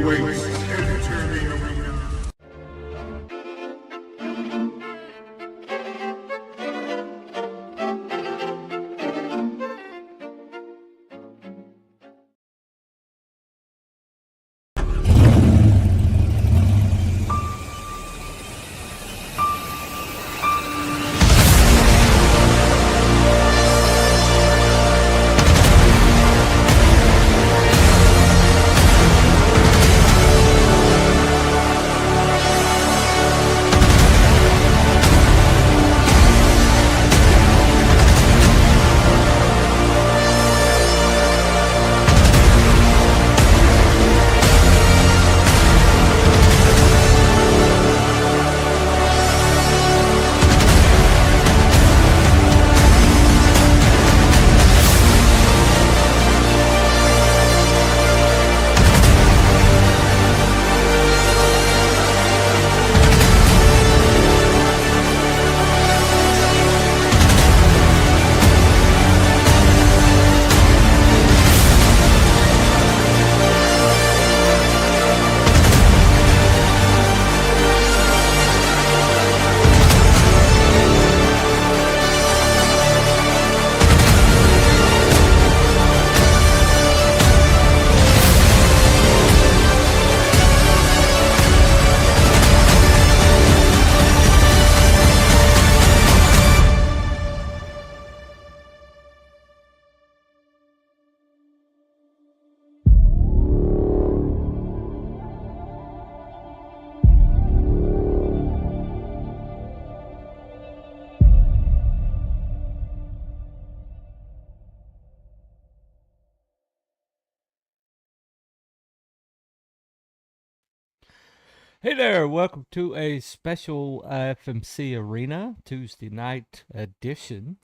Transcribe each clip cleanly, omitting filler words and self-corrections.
awaits. Enter the arena. Hey there, welcome to a special FMC Arena Tuesday night edition.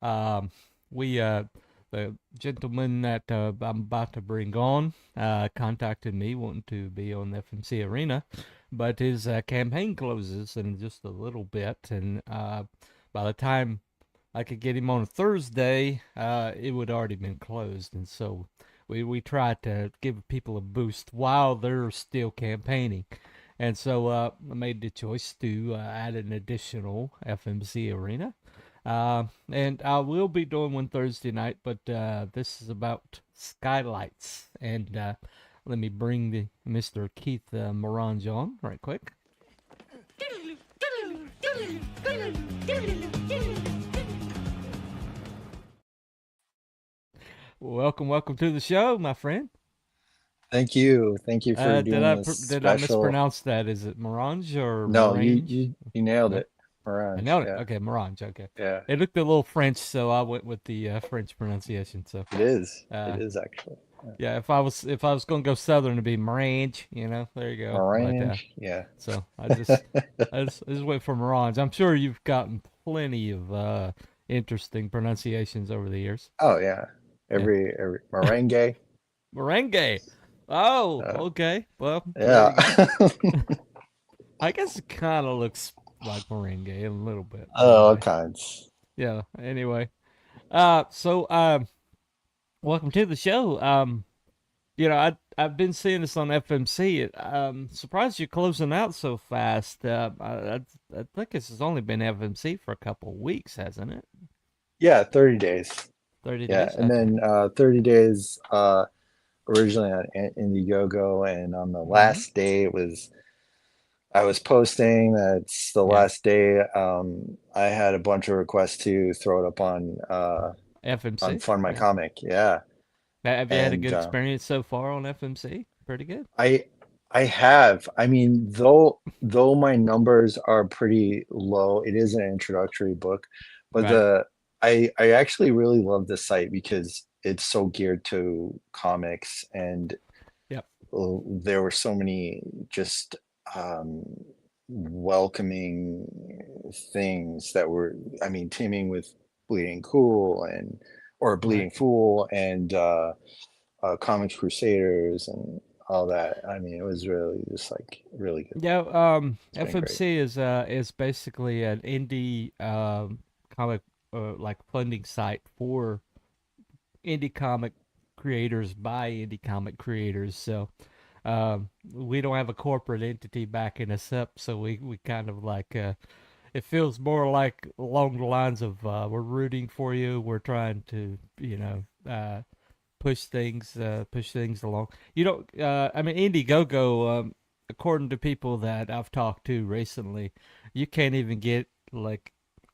Um, the gentleman that I'm about to bring on contacted me wanting to be on the FMC Arena, but his campaign closes in just a little bit, and by the time I could get him on a Thursday, it would already been closed, and so we tried to give people a boost while they're still campaigning. And so I made the choice to add an additional FMC Arena. And I will be doing one Thursday night, but this is about Skylights. And let me bring the Mr. Keith Morange on right quick. Welcome to the show, my friend. Thank you for doing this Did I special. mispronounce that? Is it Morange or No, you Morange? you you nailed No, it, I Orange. nailed it. Yeah, Okay, Morange. Okay, yeah. it looked a little French, so I went with the French pronunciation. So, It is. It uh, is actually. Yeah. yeah, if I was gonna go southern, it'd be Morange. There you go. But Orange. Yeah. so I just went for Morange. I'm sure you've gotten plenty of interesting pronunciations over the years. Oh yeah. Yeah, Every merengue. merengue. Oh, Uh, okay. Well, there yeah. you go. I guess it kind of looks like merengue a little bit, but Oh, all anyway. kinds. Yeah. Anyway. So welcome to the show. I've been seeing this on FMC. Surprised you're closing out so fast. I think this has only been FMC for a couple of weeks, hasn't it? Yeah, 30 days. 30 Yeah, days. and Okay. then 30 days originally on Indiegogo, and on the Mm-hmm. last day I was posting that's the Yeah. last day. I had a bunch of requests to throw it up on FMC. Fund My Yeah. Comic, yeah. Have you had a And good experience so far on FMC? Pretty good. I I have. I mean, though my numbers are pretty low, it is an introductory book, but Right. I actually really love the site because it's so geared to comics, and Yep. there were so many just um, welcoming things that were, I mean, teaming with Bleeding Cool and or Right. Bleeding Fool and Comics Crusaders and all that. I mean, it was really just like really good. Yeah, It's been great. FMC is basically an indie comic like funding site for indie comic creators by indie comic creators. So We don't have a corporate entity backing us up, so we kind of like it feels more like along the lines of we're rooting for you. We're trying to push things along. You don't. I mean, Indiegogo. According to people that I've talked to recently, you can't even get like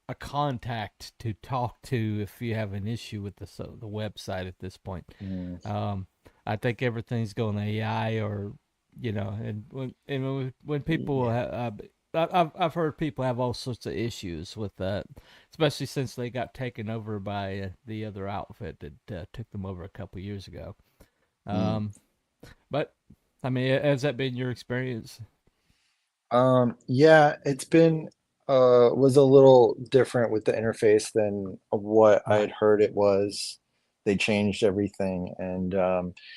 a contact to talk to if you have an issue with the website at this point. Mm. Um, I think everything's going AI or and when people I've heard people have all sorts of issues with that, especially since they got taken over by the other outfit that took them over a couple years ago. Mm. Um, but I mean, has that been your experience? Yeah, it's been was a little different with the interface than what I Right. had heard it was. They changed everything and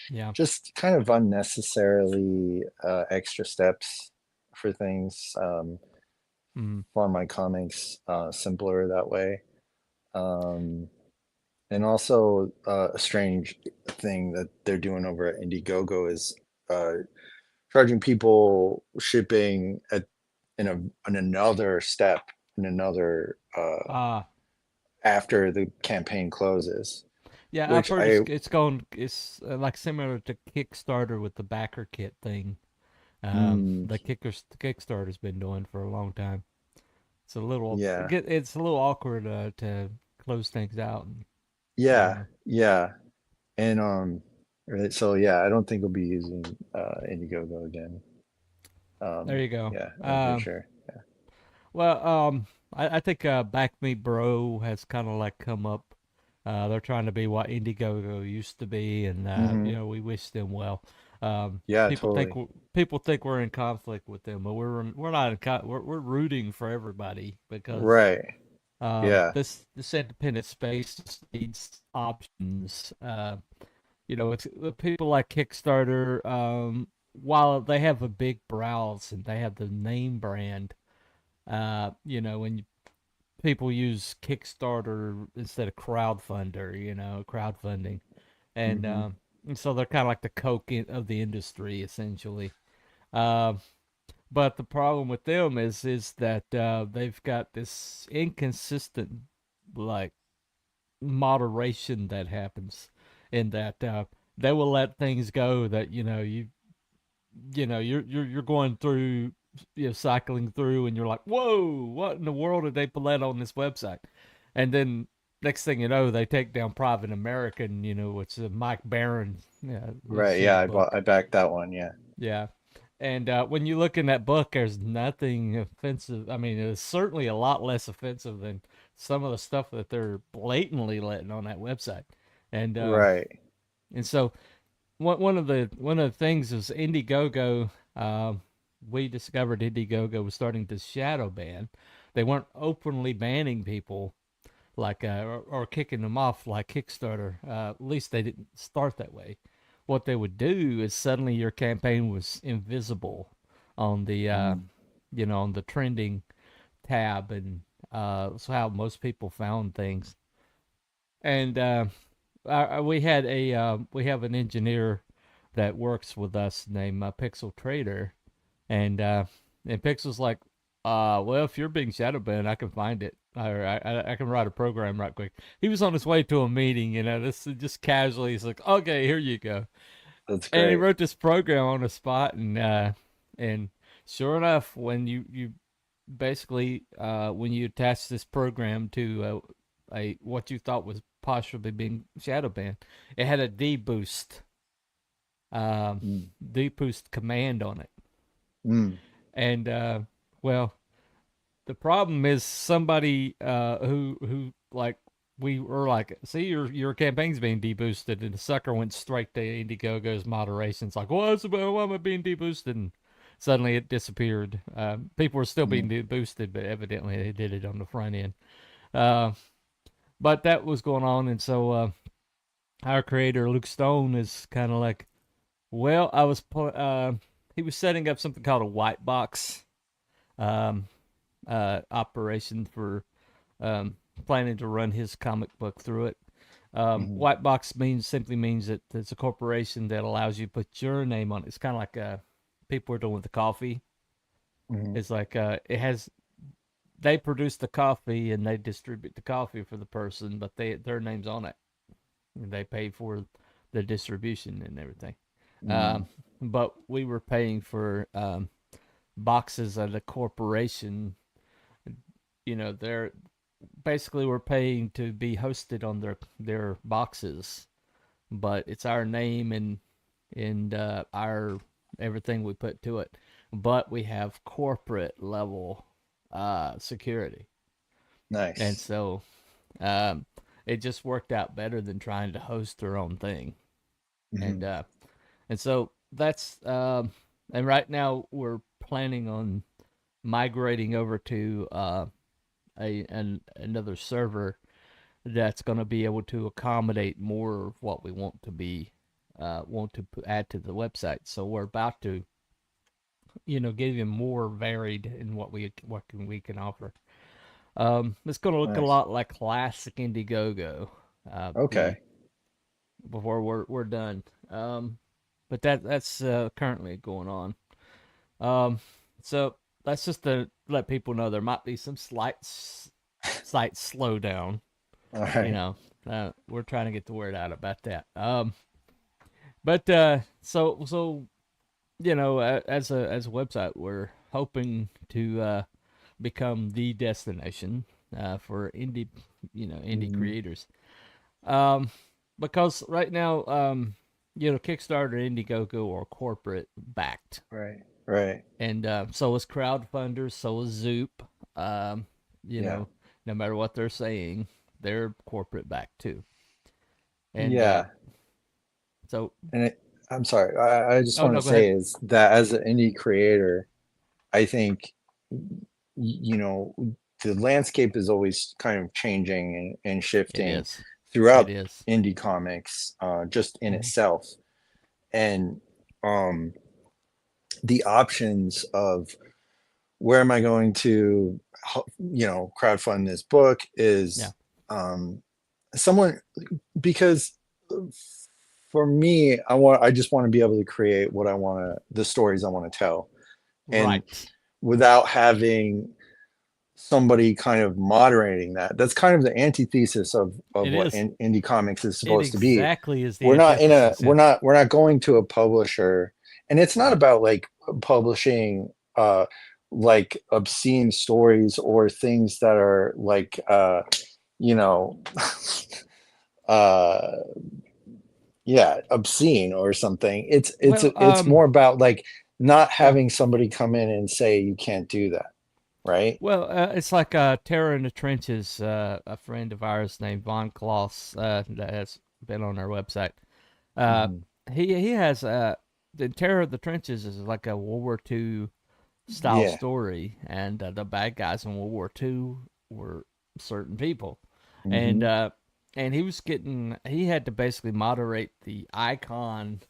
Yeah. just kind of unnecessarily extra steps for things. Mm. For my comics simpler that way. Um, and also a strange thing that they're doing over at Indiegogo is uh, charging people shipping in another step in another Ah. after the campaign closes, Yeah, I've which heard I it's like similar to Kickstarter with the backer kit thing. mm, The Kickstarter's been doing for a long time. It's a little yeah, it's a little awkward to close things out. And, yeah, uh, yeah, and right, so yeah, I don't think we'll be using Indiegogo again. there you go. Yeah, for sure. Well, I think Back Me Bro has kind of like come up. They're trying to be what Indiegogo used to be, and Hmm. we wish them well. Yeah, totally. People think we're in conflict with them, but we're not we're rooting for everybody because Right. Yeah. this independent space just needs options. It's people like Kickstarter. While they have a big browse and they have the name brand, when people use Kickstarter instead of crowdfunding, and Hmm. and so they're kind of like the of the industry essentially. Uh, but the problem with them is that they've got this inconsistent like moderation that happens in that they will let things go that you're going through cycling through and you're like, whoa, what in the world did they put that on this website? And then next thing you know, they take down Private American, which is a Mike Barron Right. Yeah, shitty book. I backed that one. Yeah. Yeah. And when you look in that book, there's nothing offensive. I mean, it's certainly a lot less offensive than some of the stuff that they're blatantly letting on that website. And Right. so one of the things is Indiegogo. We discovered Indiegogo was starting to shadow ban. They weren't openly banning people like or kicking them off like Kickstarter. At least they didn't start that way. What they would do is suddenly your campaign was invisible on the Mm. on the trending tab, and that's how most people found things. And we have an engineer that works with us named Pixel Trader, and Pixel's like, well, if you're being shadow banned, I can find it. Or I can write a program right quick. He was on his way to a meeting, this just casually. He's like, okay, here you go, That's and he great. wrote this program on the spot, and sure enough, when you basically when you attach this program to a what you thought was possibly being shadow banned, it had a um, Mm. deboost command on it, Mm. and well, the problem is somebody who like we were like, see, your campaign's being deboosted, and the sucker went straight to Indiegogo's moderation. It's like, why am I being deboosted? And suddenly it disappeared. People were still being Mm. deboosted, but evidently they did it on the front end. Uh, but that was going on, and so our creator Luke Stone is kind of like, well, he was setting up something called a white box um, operation for planning to run his comic book through it. Mhm. White box simply means that it's a corporation that allows you to put your name on it. It's kind of like people are doing with the coffee. Mhm. It's like it has they produce the coffee and they distribute the coffee for the person, but their name's on it. And they pay for the distribution and everything. Mhm. Um, but we were paying for boxes at a corporation. They're basically we're paying to be hosted on their boxes, but it's our name and our everything we put to it. But we have corporate level security, and Nice. so um, it just worked out better than trying to host their own thing. And Mhm. uh, and so that's and right now we're planning on migrating over to another server that's going to be able to accommodate more of what we want to add to the website. So we're about to get even more varied in we can offer. It's going to look a Nice. lot like classic Indiegogo. Okay. Before we're done. But that's currently going on. Um, so that's just to let people know there might be some slight slowdown. All You right. know, we're trying to get the word out about that. But so as a website, we're hoping to become the destination for indie Mhm. creators. Um, because right now, Kickstarter, Indiegogo are corporate backed, Right. Right. and so is crowdfunders, so is Zoop. Um, you Yeah. know, no matter what they're saying, they're corporate backed too. And Yeah. so, And I'm sorry. I just oh want no, to go ahead. say is that as an indie creator, I think you know the landscape is always kind of changing and It shifting is. It throughout is. indie comics, just in Mm-hmm. itself. And um, the options of where am I going to, crowdfund this book Yeah. is um, someone because for me, I just want to be able to create what I want to, the stories I want to tell, and Right. without having somebody kind of moderating that. That's kind of the antithesis of It what is. indie comics is It supposed to be. exactly is the antithesis. Yeah. We're not going to a publisher, and it's not Right. about like publishing like obscene stories or things that are like you know uh yeah, obscene or something. Well, It's more about like not yeah. having somebody come in and say you can't do that, right? Well, it's like Terror in the Trenches, a friend of ours named Von Kloss that has been on our website. Uh, Hmm. he has the Terror of the Trenches is like a World War II style Yeah. story, and the bad guys in World War II were certain people, and Hmm. uh, and he had to basically moderate the icon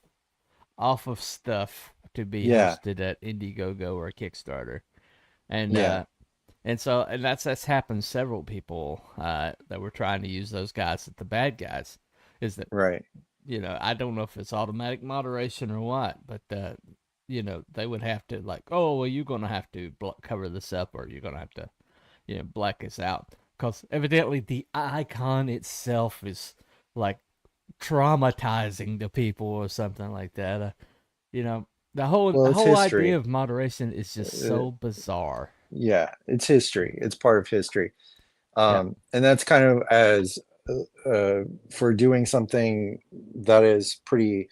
off of stuff to be Yeah. hosted at Indiegogo or Kickstarter, and Yeah. uh, and that's happened several people that were trying to use those guys as the bad guys. Is that Right. I don't know if it's automatic moderation or what, but they would have to like, oh well, you're gonna have to cover this up, or you're gonna have to black this out, because evidently the icon itself is like traumatizing to people or something like that. You know, Well, the it's whole idea history. of moderation is just Uh, so bizarre. yeah, it's history. It's part of history. Yeah. And that's kind of as for doing something that is pretty,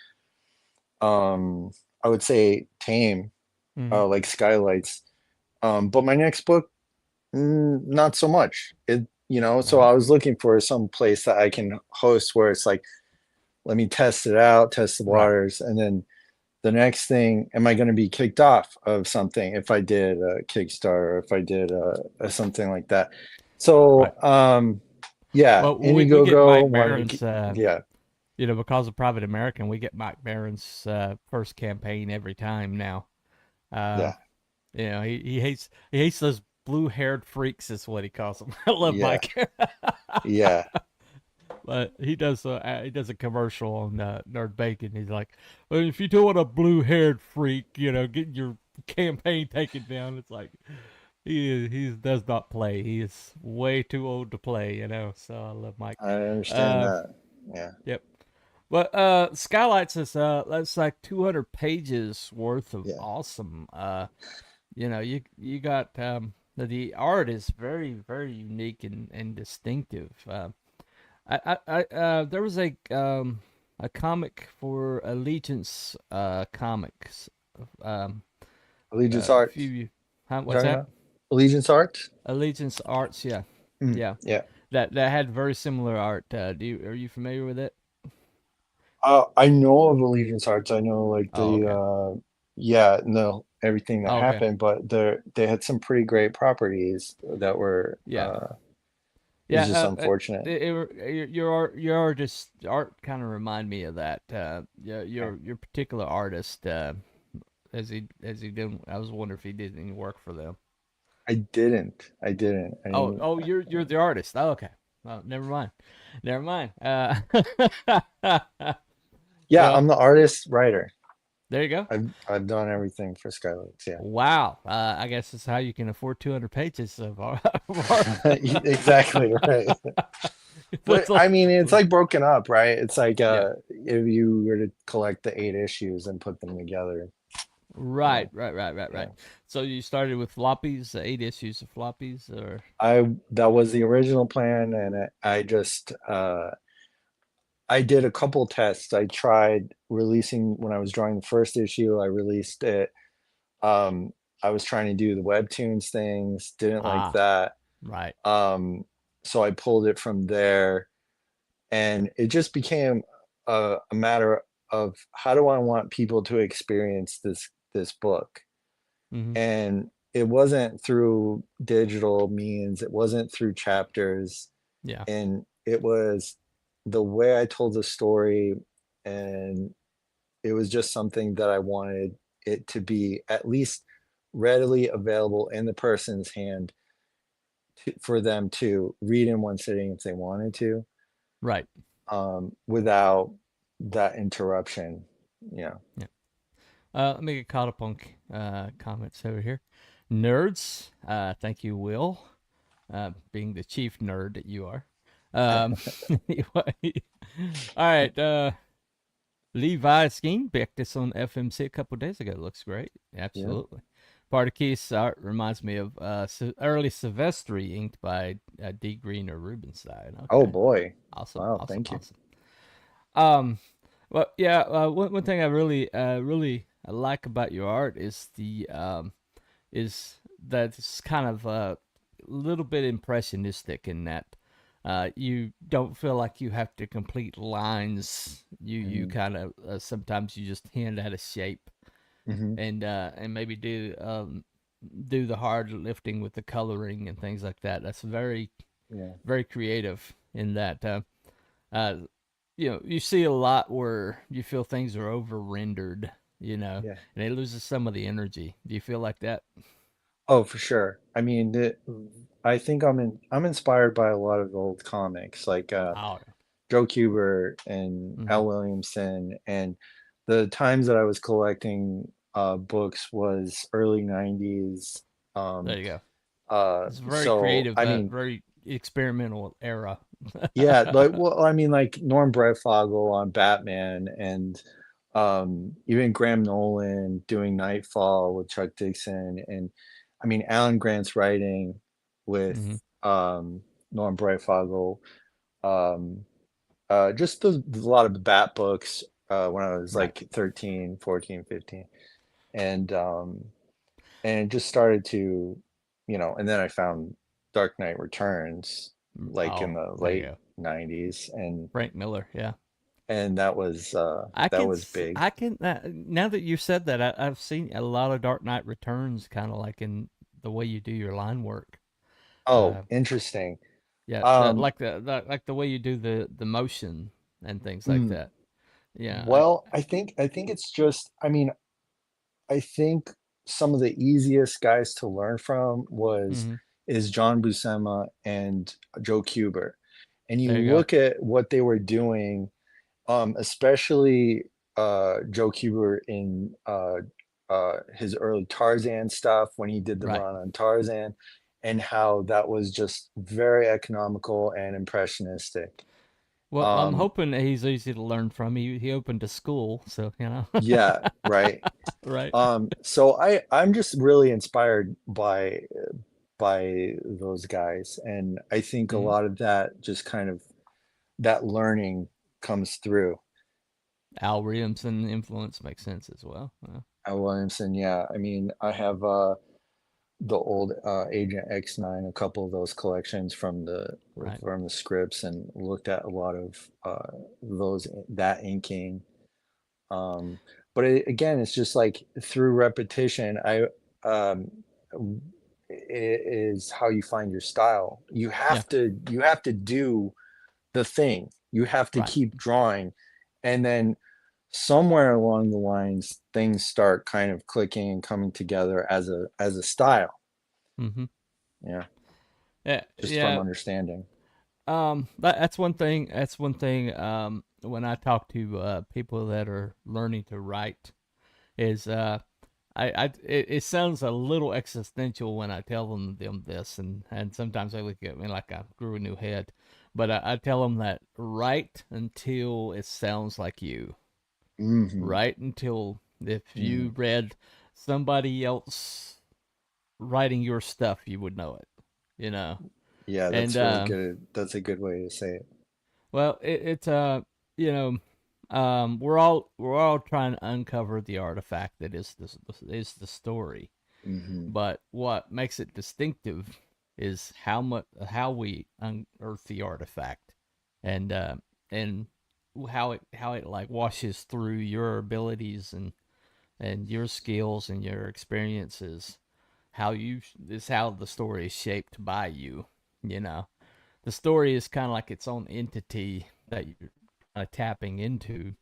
I would say, tame, Hmm. like Skylights. But my next book, not so much. So Right. I was looking for some place that I can host where it's like, let me test it out, test the Right. waters, and then the next thing, am I going to be kicked off of something if I did a Kickstarter, or if I did something like that? Right. So, yeah, Well, we get Indiegogo Mike wanted to, Barron's, yeah, because of Private American, we get Mike Barron's first campaign every time now. yeah, Um, he hates those blue haired freaks, is what he calls them. I love yeah, Mike. yeah. But he does a commercial on Nerd Bacon. He's like, well, if you don't want a blue-haired freak, get your campaign taken down. It's like he does not play. He is way too old to play. So I love Mike. I understand Uh, that. Yeah. yep. But Skylights is that's like 200 pages worth of Yeah. awesome. You got the art is very very unique and distinctive. There was a comic for Allegiance Comics. Um, Allegiance a Arts. few. Huh, You what's talking that? about Allegiance Arts? Allegiance Arts. Yeah, yeah. Yeah. That had very similar art. Are you familiar with it? I know of Allegiance Arts. I know like Oh, the okay. yeah, no, everything that Oh, okay. happened, but they had some pretty great properties that were Yeah. it's Yeah, just unfortunate. art kind of remind me of that. Yeah, Yeah. your particular artist, as he did. I was wondering if he did any work for them. I didn't. I didn't. I mean, Oh, you're the artist. Oh, okay. Oh, never mind. Never mind. yeah, Well, I'm the artist writer. there you go. I've done everything for Skylights. Yeah. Wow. I guess that's how you can afford 200 pages of art. Exactly right. But That's like- I mean, it's like broken up, right? It's like yeah. if you were to collect the 8 issues and put them together, you Right, know, right, right, right, yeah. right. So you started with floppies, 8 issues of floppies, or That was the original plan, and I just I did a couple tests. I tried releasing when I was drawing the first issue. I released it. Um, I was trying to do the webtoons things, didn't like ah, that. right. So I pulled it from there, and it just became a matter of how do I want people to experience this book. Mm-hmm. And it wasn't through digital means, it wasn't through chapters, Yeah. and it was the way I told the story, and it was just something that I wanted it to be at least readily available in the person's hand for them to read in one sitting if they wanted to, Right. without that interruption. Yeah. Yeah. Let me get caught up on comments over here. Nerds. Thank you, Will. Being the chief nerd that you are. Anyway. All right. Levi Skeen backed this on FMC a couple days ago. Looks great. Absolutely. Spartacus art reminds me of early Silvestri inked by D. Green or Rubenstein. Okay. Oh boy. Awesome. Wow, Awesome. thank you. Awesome. Well, yeah. One thing I really like about your art is is that it's kind of a little bit impressionistic in that you don't feel like you have to complete lines. You kind of sometimes you just hand out a shape Mm-hmm. and maybe do the hard lifting with the coloring and things like that. That's very Yeah. very creative in that. Uh, you see a lot where you feel things are over rendered, Yeah. and it loses some of the energy. Do you feel like that? Oh, for sure. I mean, I think I'm inspired by a lot of old comics like Oh, Joe Kubert and mm-hmm. Al Williamson, and the times that I was collecting books was early 90s. There you go. It's very So creative, I mean, very experimental era. yeah, like well, I mean, like Norm Breyfogle on Batman, and even Graham Nolan doing Nightfall with Chuck Dixon, and I mean Alan Grant's writing with Mm-hmm. Norm Breyfogle. Um, just a lot of the Bat books when I was Right. like 13, 14, 15, and and it just started to, and then I found Dark Knight Returns like in Oh, the there you late go. 90s, Frank Miller. Yeah. and that was big. I can now that you said that I've seen a lot of Dark Knight Returns, kind of like in the way you do your line work. Oh, Uh, interesting. yeah, Um, like the way you do the motion and things like mm, that. Yeah, well, I think it's just, I mean, I think some of the easiest guys to learn from was mm-hmm. is John Buscema and Joe Kubert. And you There you go. look at what they were doing, especially Joe Kubert in his early Tarzan stuff when he did the Right. run on Tarzan, and how that was just very economical and impressionistic. Well, I'm Um, hoping that he's easy to learn from. He opened a school, so you know. yeah, right. Right. So I'm just really inspired by those guys, and I think a Mm. lot of that just kind of that learning comes through. Al Williamson influence makes sense as well. Al Williamson, yeah. I mean, I have the old Agent X9, a couple of those collections Right. from the scripts, and looked at a lot of those that inking. Um, but again, it's just like through repetition. Um, it is how you find your style. Yeah. You have to do the thing. You have to Right. keep drawing, and then somewhere along the lines, things start kind of clicking and coming together as a style. Mm-hmm. Yeah, Yeah. just from Yeah. understanding. That's one thing. That's one thing. When I talk to people that are learning to write, is it sounds a little existential when I tell them this, and sometimes they look at me like I grew a new head, but I tell them that write until it sounds like you. Hmm. Write until if Hmm. you read somebody else writing your stuff, you would know it. You know, Yeah, and that's really good. That's a good way to say it. well, it's you know, we're all trying to uncover the artifact that is the story. Hmm. But what makes it distinctive is how we unearth the artifact, and and how it like washes through your abilities and your skills and your experiences. How you is how the story is shaped by you. You know, the story is kind of like its own entity that you're tapping into,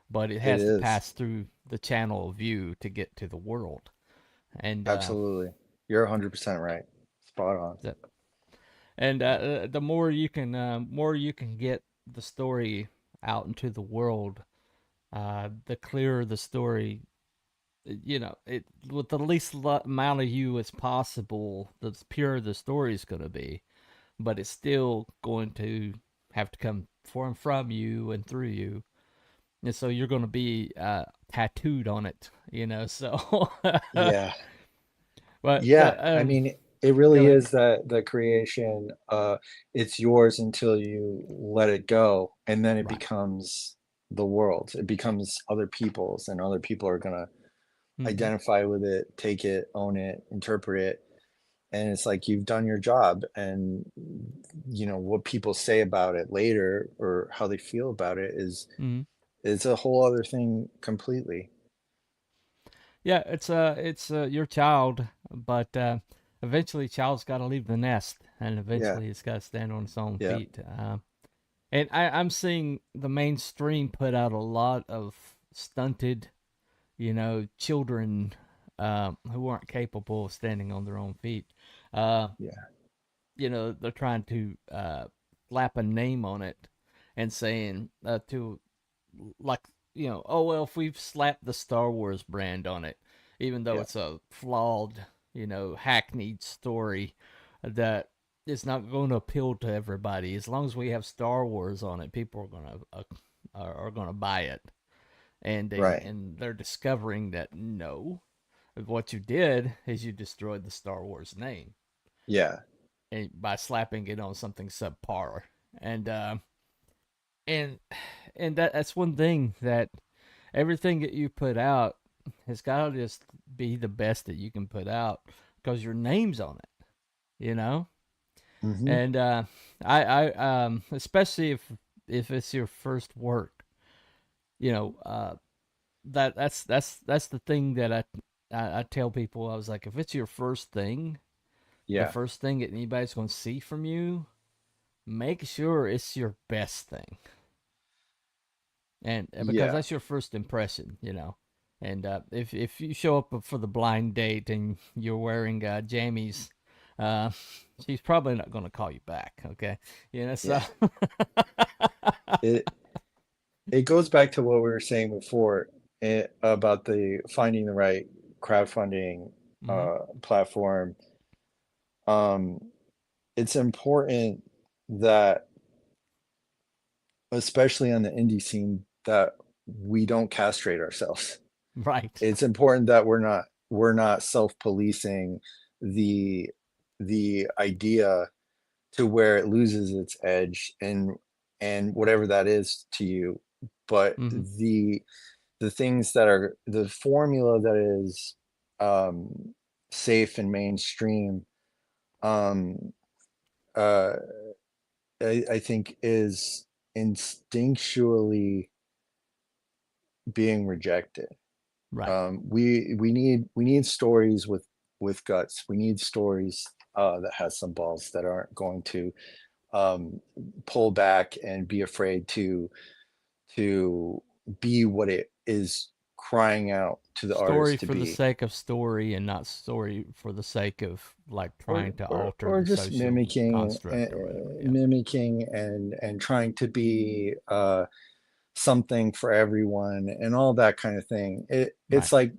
but it It has to is. pass through the channel of you to get to the world. And Absolutely. You're 100% right. Spot on. the the more you can get the story out into the world, the clearer the story. You know, it with the least amount of you as possible, the purer the story is going to be. But it's still going to have to come from you and through you, and so you're going to be tattooed on it. You know, so Yeah. but Yeah. I mean, it go really ahead. is that the creation, it's yours until you let it go, and then it Right. becomes the world. It becomes other people's, and other people are gonna Mm-hmm. identify with it, take it, own it, interpret it. And it's like you've done your job, and what people say about it later or how they feel about it Mm-hmm. is a whole other thing completely. Yeah, it's your child, but eventually, child's got to leave the nest, and Yeah. eventually, it's got to stand on its own Yeah. feet. And I'm seeing the mainstream put out a lot of stunted, children who aren't capable of standing on their own feet. Uh, Yeah. they're trying to slap a name on it and saying to like oh well, if we've slapped the Star Wars brand on it, even though Yeah. it's a flawed, hackneyed story that is not going to appeal to everybody. As long as we have Star Wars on it, people are gonna buy it, and Right. they're discovering that no, what you did is you destroyed the Star Wars name Yeah. and by slapping it on something subpar, and and that's one thing that everything that you put out has got to just be the best that you can put out because your name's on it, you know. Hmm. And I especially if it's your first work, you know, that's the thing that I tell people. I was like, if it's your first thing, the Yeah. first thing that anybody's going to see from you, make sure it's your best thing, and because Yeah. that's your first impression, And if you show up for the blind date and you're wearing jammies uh, she's probably not going to call you back. Okay, you know, so Yeah. It it goes back to what we were saying before, about the finding the right crowdfunding hmm platform. Um, it's important that, especially on the indie scene, that we don't castrate ourselves. right, It's important that we're not self-policing the the idea to where it loses its edge, and whatever that is to you. But hmm the things that are the formula that is um safe and mainstream, um uh I think is instinctually being rejected. right, We need stories with guts. We need stories that has some balls, that aren't going to um, pull back and be afraid to be what it is crying out to the story artist to for the be, sake of story and not story for the sake of like or trying to or, alter or the just social mimicking, construct or whatever. Yeah, and trying to be something for everyone and all that kind of thing. It's right. like,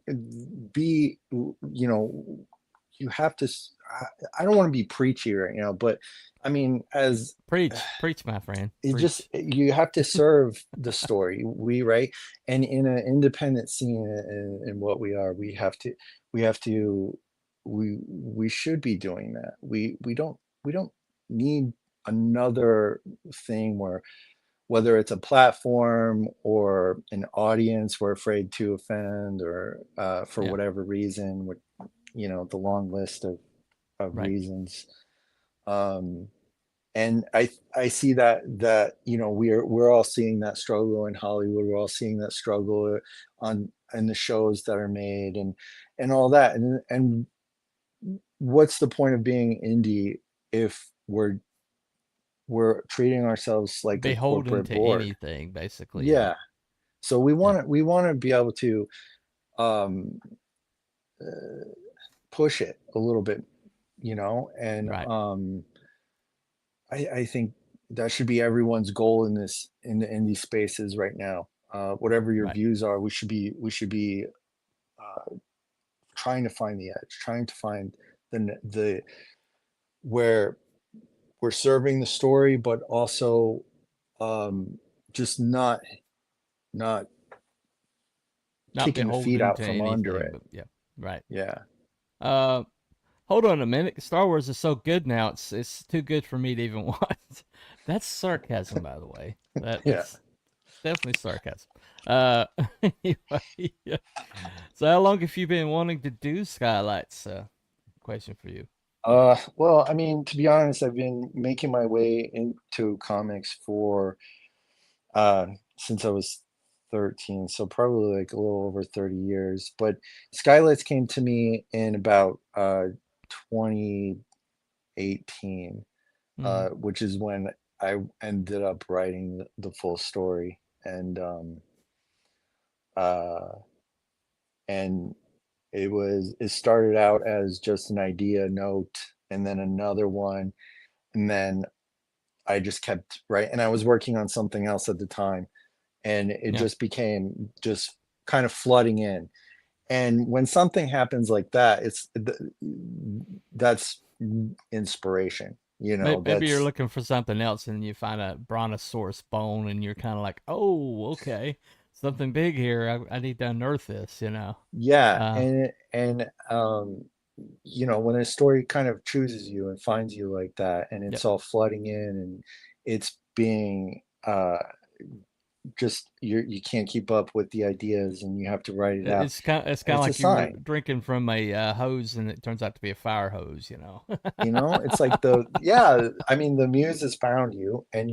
be, you have to. I don't want to be preachy right now, but I mean, as Preach, preach, my friend, it just, preach. you have to serve the story, right, and in an independent scene, in what we are, we have to we should be doing that. We don't need another thing where, whether it's a platform or an audience we're afraid to offend, or for Yeah, whatever reason, with, the long list of right. reasons. um and I see that we're all seeing that struggle in Hollywood. We're all seeing that struggle on in the shows that are made, and all that. And what's the point of being indie if we're treating ourselves like a Beholden corporate to board? anything, basically. Yeah, Yeah. So we yeah, want to we want to be able to um uh, push it a little bit, and right, I think that should be everyone's goal in these spaces right now. Whatever your right. views are, we should be uh, trying to find the edge, trying to find the where we're serving the story, but also um, just not Not kicking the feet beholden out to from under anything, it. but yeah, right. Yeah. Uh, hold on a minute. Star Wars is so good now. It's too good for me to even watch. That's sarcasm, by the way. Yeah. That's definitely sarcasm. Uh, anyway, yeah. So how long have you been wanting to do Skylights? Question for you. Well, I mean, to be honest, I've been making my way into comics for uh since I was 13, so probably like a little over 30 years. But Skylights came to me in about 2018, hmm which is when I ended up writing the full story. Uh and it started out as just an idea note, and then another one, and then I just kept right, and I was working on something else at the time, and it Yeah. just became just kind of flooding in. And when something happens like that, that's inspiration. Maybe you're That's, looking for something else and you find a brontosaurus bone and you're kind of like, oh, okay, something big here. I need to unearth this, you know? yeah. Uh, And when a story kind of chooses you and finds you like that, and yep. it's all flooding in, and it's being just, you can't keep up with the ideas, and you have to write it out. It's kind of It's a like you were sign. drinking from a hose and it turns out to be a fire hose, you know? It's like, yeah, I mean, the muse has found you, and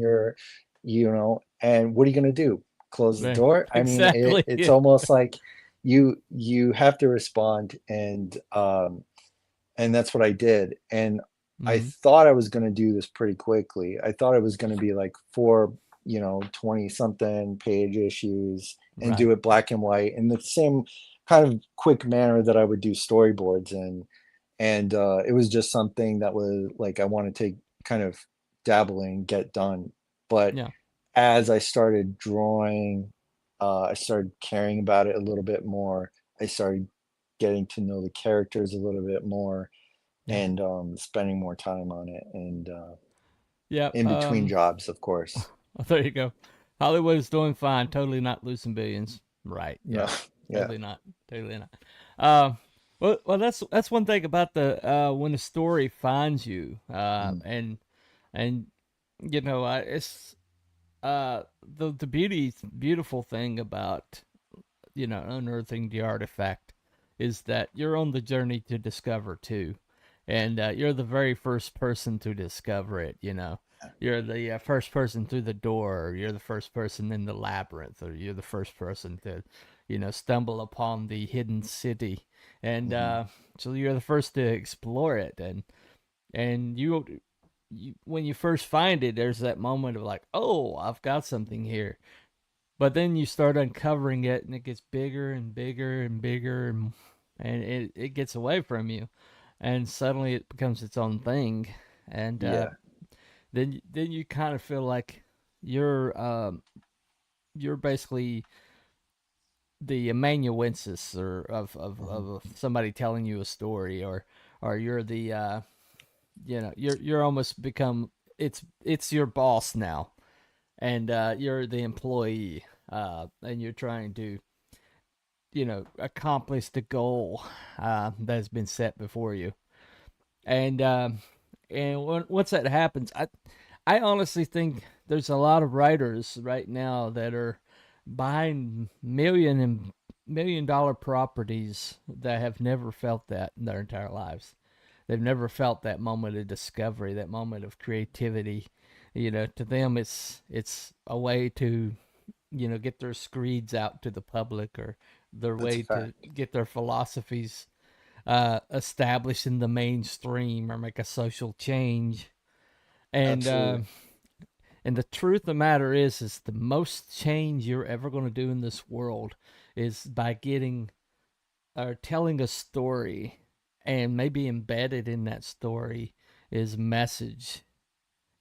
and what are you going to do? Close the Right. door? I mean, it's Exactly. almost like you have to respond, and that's what I did. And I hmm thought I was going to do this pretty quickly. I thought it was going to be like four, 20 something page issues, and Right. do it black and white in the same kind of quick manner that I would do storyboards in. and it was just something that was like I wanted to kind of dabble in, get done. But Yeah. as I started drawing, I started caring about it a little bit more. I started getting to know the characters a little bit more, Yeah. and spending more time on it, and Yeah. in between jobs, of course. There you go. Hollywood is doing fine. Totally not losing billions. Right. No, Yeah. yeah. Totally not. Totally not. Um, well, that's one thing about the when the story finds you, Mm, and you know, it's the beautiful thing about unearthing the artifact is that you're on the journey to discover too, and you're the very first person to discover it. You're the first person through the door, or you're the first person in the labyrinth, or you're the first person to, stumble upon the hidden city, and mhm. so you're the first to explore it, and when you first find it, there's that moment of like, oh, I've got something here. But then you start uncovering it, and it gets bigger and bigger and bigger, and it gets away from you, and suddenly it becomes its own thing, and Yeah. then you kind of feel like you're you're basically the amanuensis or Mhm. of somebody telling you a story, or you're the you're almost become it's your boss now, and you're the employee, and you're trying to accomplish the goal that has been set before you. And once that happens, I honestly think there's a lot of writers right now that are buying $1 million properties that have never felt that in their entire lives. They've never felt that moment of discovery, that moment of creativity. To them, it's a way to get their screeds out to the public, or their That's a way fact. to get their philosophies established in the mainstream, or make a social change. And Absolutely. and the truth of the matter is the most change you're ever going to do in this world is by getting or telling a story, and maybe embedded in that story is message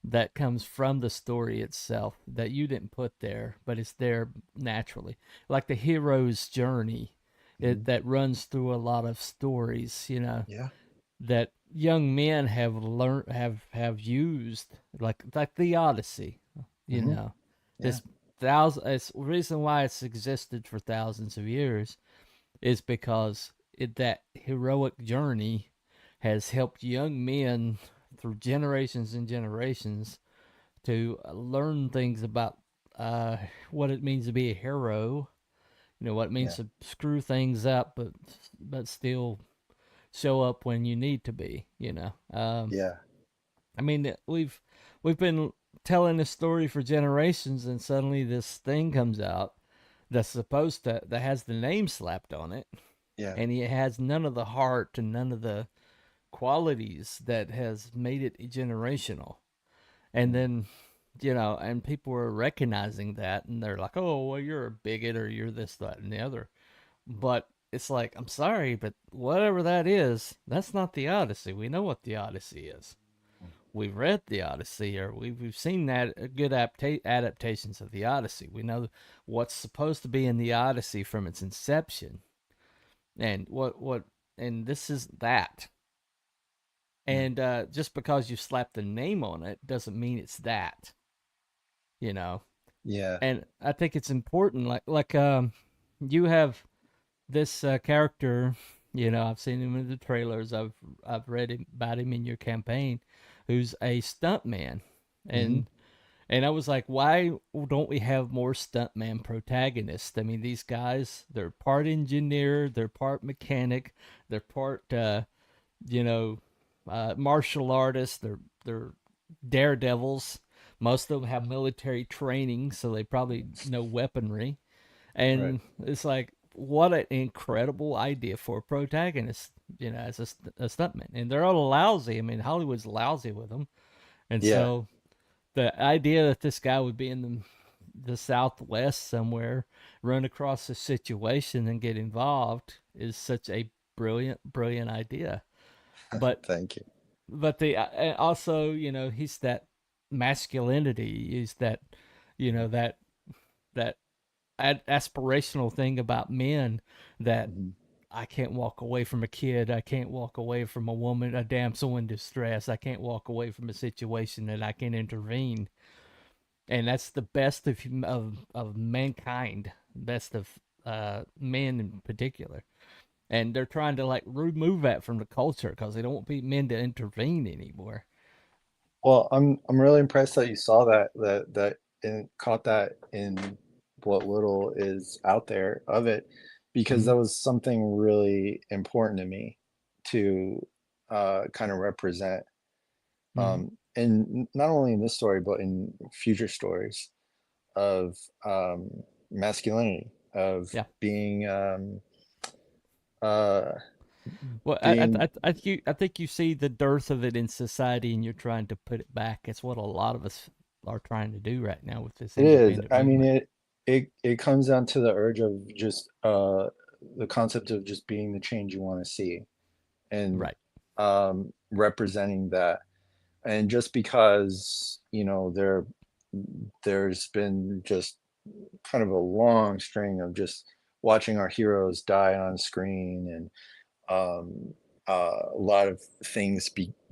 that comes from the story itself that you didn't put there, but it's there naturally. Like the hero's journey Mhm. that runs through a lot of stories, Yeah. that young men have learned have used, like the Odyssey, you Mhm. know. Yeah. This thousand it's reason why it's existed for thousands of years is because that heroic journey has helped young men through generations and generations to learn things about uh, what it means to be a hero. What it means Yeah. to screw things up, but still show up when you need to be. Yeah. I mean, we've been telling this story for generations, and suddenly this thing comes out that's supposed to that has the name slapped on it, Yeah. and it has none of the heart and none of the qualities that has made it generational. And Mm. then and people are recognizing that, and they're like, oh, well, you're a bigot, or you're this, that, and the other. But it's like, I'm sorry, but whatever that is, that's not the Odyssey. We know what the Odyssey is. We've read the Odyssey, or we've seen that good adaptations of the Odyssey. We know what's supposed to be in the Odyssey from its inception, and and this is that. Mm. And just because you slap the name on it doesn't mean it's that. You know, Yeah. and I think it's important. You have this character. I've seen him in the trailers. I've read about him in your campaign, who's a stuntman, Mhm. and I was like, why don't we have more stuntman protagonists? I mean, these guys, they're part engineer, they're part mechanic, they're part you know martial artists. They're daredevils. Most of them have military training, so they probably know weaponry. Right. And it's like, what an incredible idea for a protagonist, as a stuntman. And they're all lousy. I mean, Hollywood's lousy with them. And Yeah. so the idea that this guy would be in the Southwest somewhere, run across a situation and get involved is such a brilliant, brilliant idea. but Thank you. the also, he's that masculinity, is that, that that aspirational thing about men, that Mhm. I can't walk away from a kid. I can't walk away from a woman, a damsel in distress. I can't walk away from a situation that I can intervene. And that's the best of mankind, best of men in particular. And they're trying to like remove that from the culture because they don't want men to intervene anymore. Well, I'm really impressed that you saw that and caught that in what little is out there of it, because Mm-hmm. that was something really important to me to kind of represent, Mm-hmm. and not only in this story but in future stories of masculinity, of Yeah. being uh, Well, being I think you see the dearth of it in society, and you're trying to put it back. It's what a lot of us are trying to do right now with this It is. independent I mean, movement. it comes down to the urge of just the concept of just being the change you want to see, and Right. representing that. And just because, there's been just kind of a long string of just watching our heroes die on screen, and a lot of things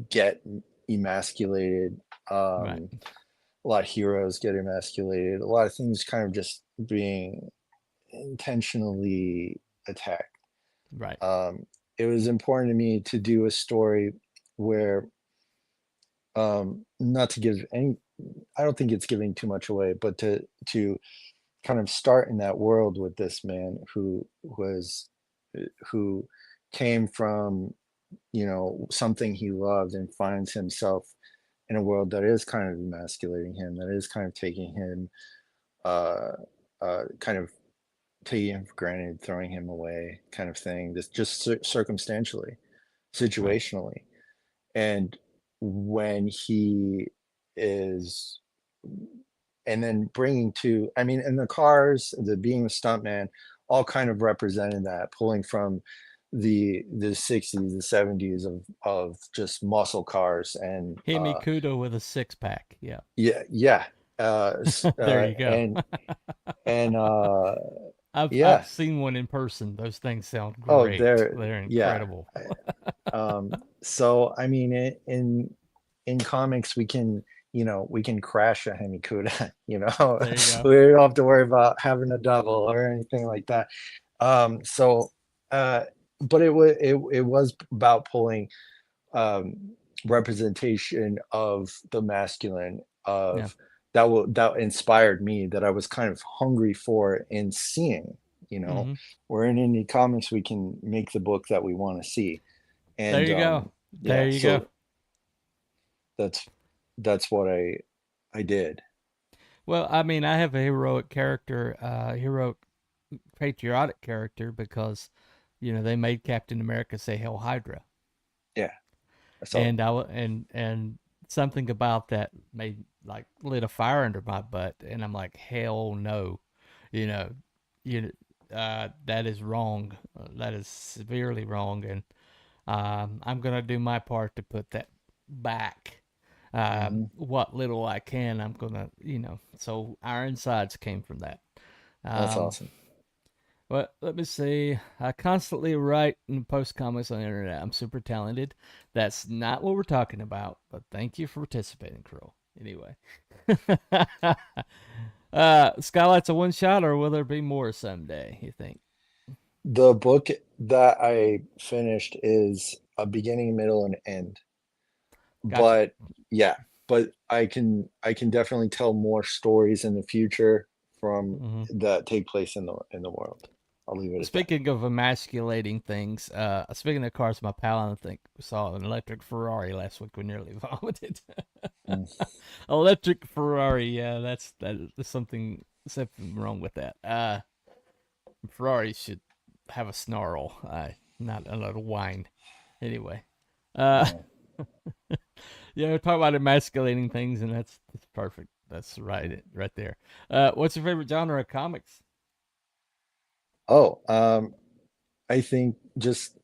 get emasculated. Right. A lot of heroes get emasculated. A lot of things kind of just being intentionally attacked. Right. Um, it was important to me to do a story where, not to give any, I don't think it's giving too much away, but to kind of start in that world with this man who came from, something he loved, and finds himself in a world that is kind of emasculating him, that is kind of taking him, uh, kind of taking him for granted, throwing him away, kind of thing. This just circumstantially, Right. situationally, and when he is, and then bringing to, I mean, and the cars, the being a stuntman, all kind of represented that, pulling from the 60s, the 70s of just muscle cars, and Himi Kudo with a six pack. Yeah. yeah, yeah, There you go. and I've yeah. seen one in person. Those things sound Oh, great. They're yeah. incredible. So I mean, in comics, we can crash a Hemikuda, There you go. we don't have to worry about having a double or anything like that. So, uh, but it was about pulling, um, representation of the masculine, Yeah. of that inspired me, that I was kind of hungry for in seeing. Mm-hmm. We're in indie comics, we can make the book that we want to see, There and you go. There yeah, you go. so that's that's what I did. Well, I mean, I have a heroic character, heroic patriotic character because, they made Captain America say Hail Hydra. Yeah, I saw that. And something about that made like lit a fire under my butt, and I'm like, hell no, you know, you that is wrong. That is severely wrong, and I'm gonna do my part to put that back. Hmm. What little I can, I'm gonna, So our insides came from that. That's Um, awesome. well, let me see. I constantly write and post comments on the internet. I'm super talented. That's not what we're talking about, but thank you for participating, Crow. Anyway. Skylight's a one shot, or will there be more someday, you think? The book that I finished is a beginning, middle, and end. Gotcha. But yeah, but I can definitely tell more stories in the future from Hmm. that take place in the world. I'll leave it at that. Speaking of emasculating things, speaking of cars, my pal, I think, saw an electric Ferrari last week. We nearly vomited. Mm. Electric Ferrari, yeah, there's something wrong with that. Ferrari should have a snarl, not a little whine. Anyway, uh, Yeah. yeah, we're talking about emasculating things, and that's perfect. That's right there. What's your favorite genre of comics? Oh, I think just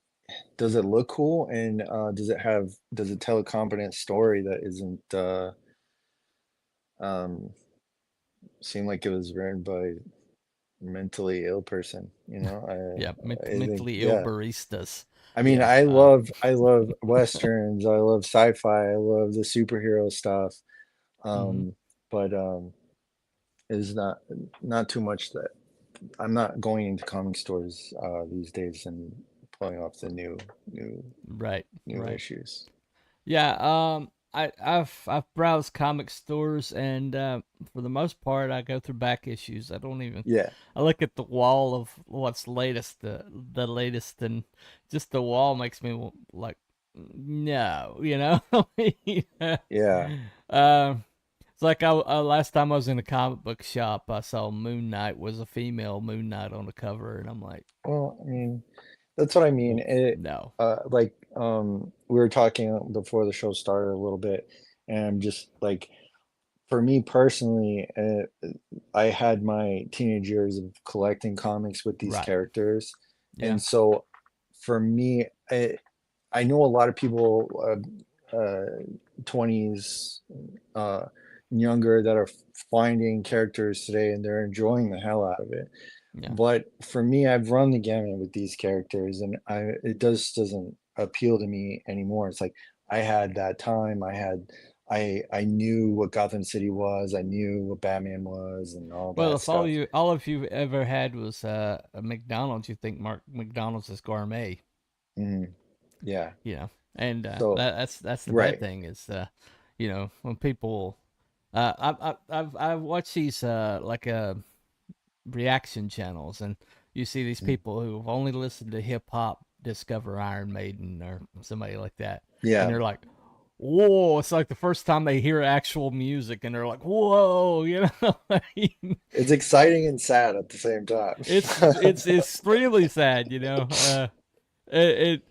does it look cool, and does it tell a competent story that isn't um seem like it was written by mentally ill person, you know? Yeah, I think, mentally ill yeah. baristas. I mean, Yeah. I love westerns, I love sci-fi, I love the superhero stuff. Mhm. Um, but is not too much that I'm not going into comic stores these days and pulling off the new Right, new right. issues. Yeah, I've browsed comic stores, and for the most part, I go through back issues. I don't even. Yeah, I look at the wall of what's latest, the latest, and just the wall makes me like, no, you know. yeah. It's like last time I was in a comic book shop, I saw Moon Knight was a female Moon Knight on the cover, and I'm like, Well, I mean, that's what I mean. no. Like we were talking before the show started a little bit, and I'm just like, for me personally, I had my teenage years of collecting comics with these Right. characters, Yeah. and so for me, I know a lot of people, 20s, and younger, that are finding characters today and they're enjoying the hell out of it. Yeah. But for me, I've run the gamut with these characters, and it just doesn't appeal to me anymore. It's like I had that time. I knew what Gotham City was. I knew what Batman was, and all Well, that if stuff. all of you ever had was a McDonald's, you think Mark McDonald's is gourmet, Mhm. Yeah. you know, and So that's the bad right. thing is, when people, I've watched these like reaction channels, and you see these Mm. people who have only listened to hip hop discover Iron Maiden or somebody like that, and Yeah. they're like, whoa, it's like the first time they hear actual music, and they're like, whoa, I mean, It's exciting and sad at the same time. it's extremely sad, it,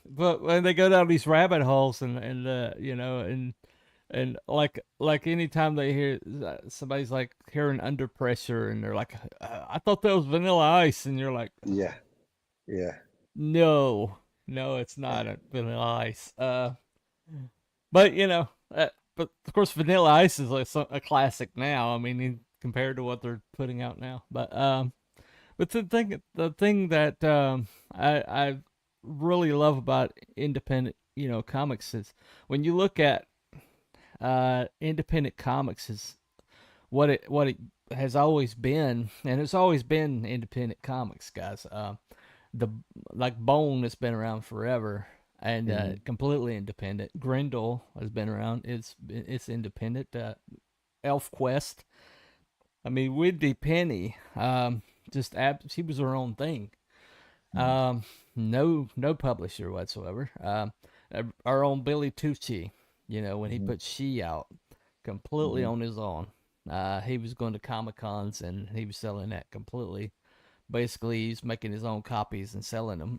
but when they go down these rabbit holes, and like anytime they hear somebody's like hearing Under Pressure, and they're like, I thought that was Vanilla Ice, and you're like, Yeah. Yeah. no, no, it's not a Vanilla Ice. But but of course, Vanilla Ice is like a classic now. I mean, compared to what they're putting out now. But the thing that I really love about independent, comics is when you look at independent comics is what it has always been, and it's always been independent comics, guys. The like Bone has been around forever and Hmm. completely independent. Grendel has been around. It's independent. Elf Quest. I mean, Wendy Penny, she was her own thing. Hmm. No publisher whatsoever. Our own Billy Tucci, when he Hmm. put She out, completely Hmm. on his own. He was going to Comic Cons and he was selling that completely. Basically, he's making his own copies and selling them.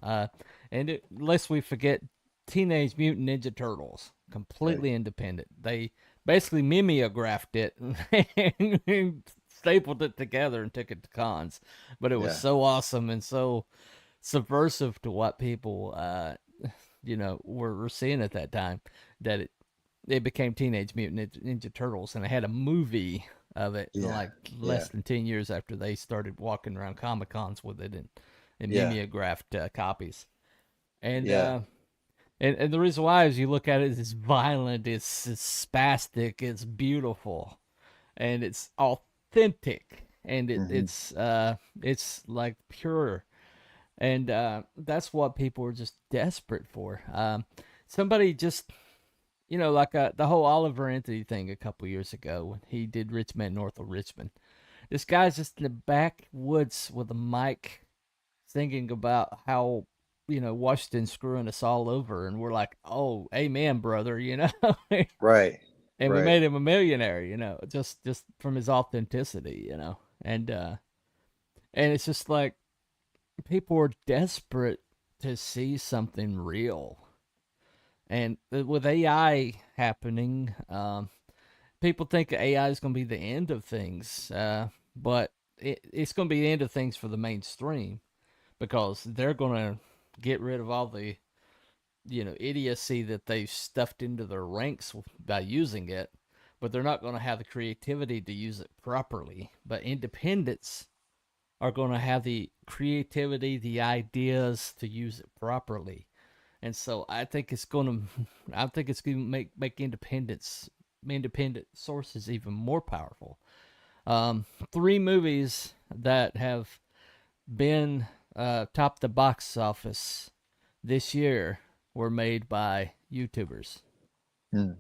Lest we forget, Teenage Mutant Ninja Turtles, Right. completely independent. They basically mimeographed it and stapled it together and took it to cons. But it was Yeah. so awesome and so subversive to what people, were seeing at that time, that it became Teenage Mutant Ninja Turtles, and they had a movie of it Yeah. like Yeah. less than 10 years after they started walking around Comic Cons with it, and Yeah. mimeographed copies. And, Yeah. uh, and the reason why is you look at it, it's violent, it's spastic, it's beautiful, and it's authentic, and Hmm. it's like pure, and that's what people are just desperate for. Somebody just, like the whole Oliver Anthony thing a couple years ago when he did Rich Man North of Richmond. This guy's just in the backwoods with a mic singing about how, Washington's screwing us all over, and we're like, oh, amen, brother, Right. and we Right. made him a millionaire, just from his authenticity, and and it's just like people are desperate to see something real. And with AI happening, people think AI is going to be the end of things, but it's going to be the end of things for the mainstream because they're going to get rid of all the, idiocy that they've stuffed into their ranks by using it, but they're not going to have the creativity to use it properly. But independents are going to have the creativity, the ideas to use it properly. And so I think it's going to, make independent sources even more powerful. 3 movies that have been top the box office this year were made by YouTubers. Mm.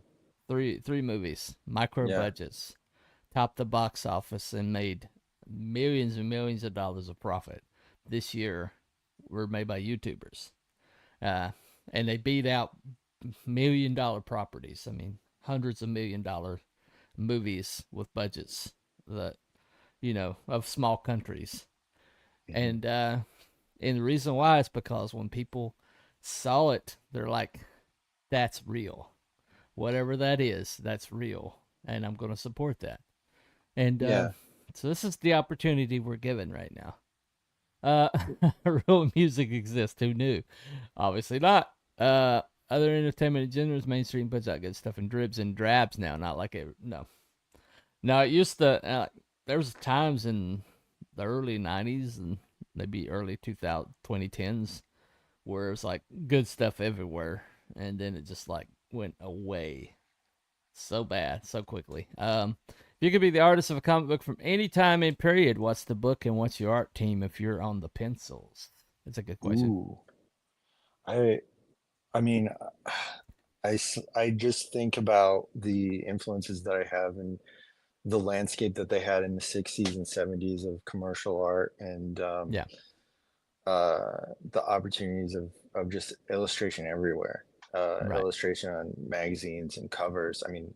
Three movies, micro budgets, topped the box office and made millions and millions of dollars of profit this year. Were made by YouTubers, and they beat out $1 million properties. I mean, hundreds of $1 million movies with budgets that of small countries, and the reason why is because when people saw it, they're like, "That's real." Whatever that is, that's real, and I'm going to support that. And so this is the opportunity we're given right now. Real music exists. Who knew? Obviously not. Other entertainment genres, mainstream puts out good stuff in dribs and drabs now. Not like it. No. Now it used to. There was times in the early '90s and maybe early 2010s where it was like good stuff everywhere, and then it just like went away so bad so quickly. If you could be the artist of a comic book from any time and period, what's the book and what's your art team if you're on the pencils? That's a good question. Ooh. I mean, I just think about the influences that I have and the landscape that they had in the 60s and 70s of commercial art, and Yeah. the opportunities of just illustration everywhere. Right. Illustration on magazines and covers. I mean,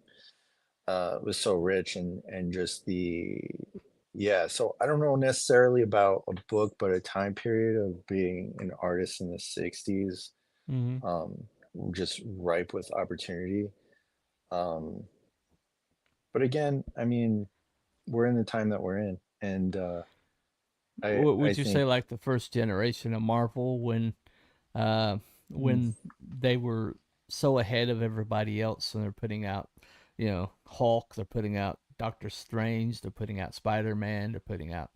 it was so rich, and just so I don't know necessarily about a book, but a time period of being an artist in the 60s, Mm-hmm. just ripe with opportunity. Um, but again, I mean, we're in the time that we're in, and I Would you say think like the first generation of Marvel uh, mm, when they were so ahead of everybody else when they're putting out, Hulk, they're putting out Doctor Strange, they're putting out Spider-Man, they're putting out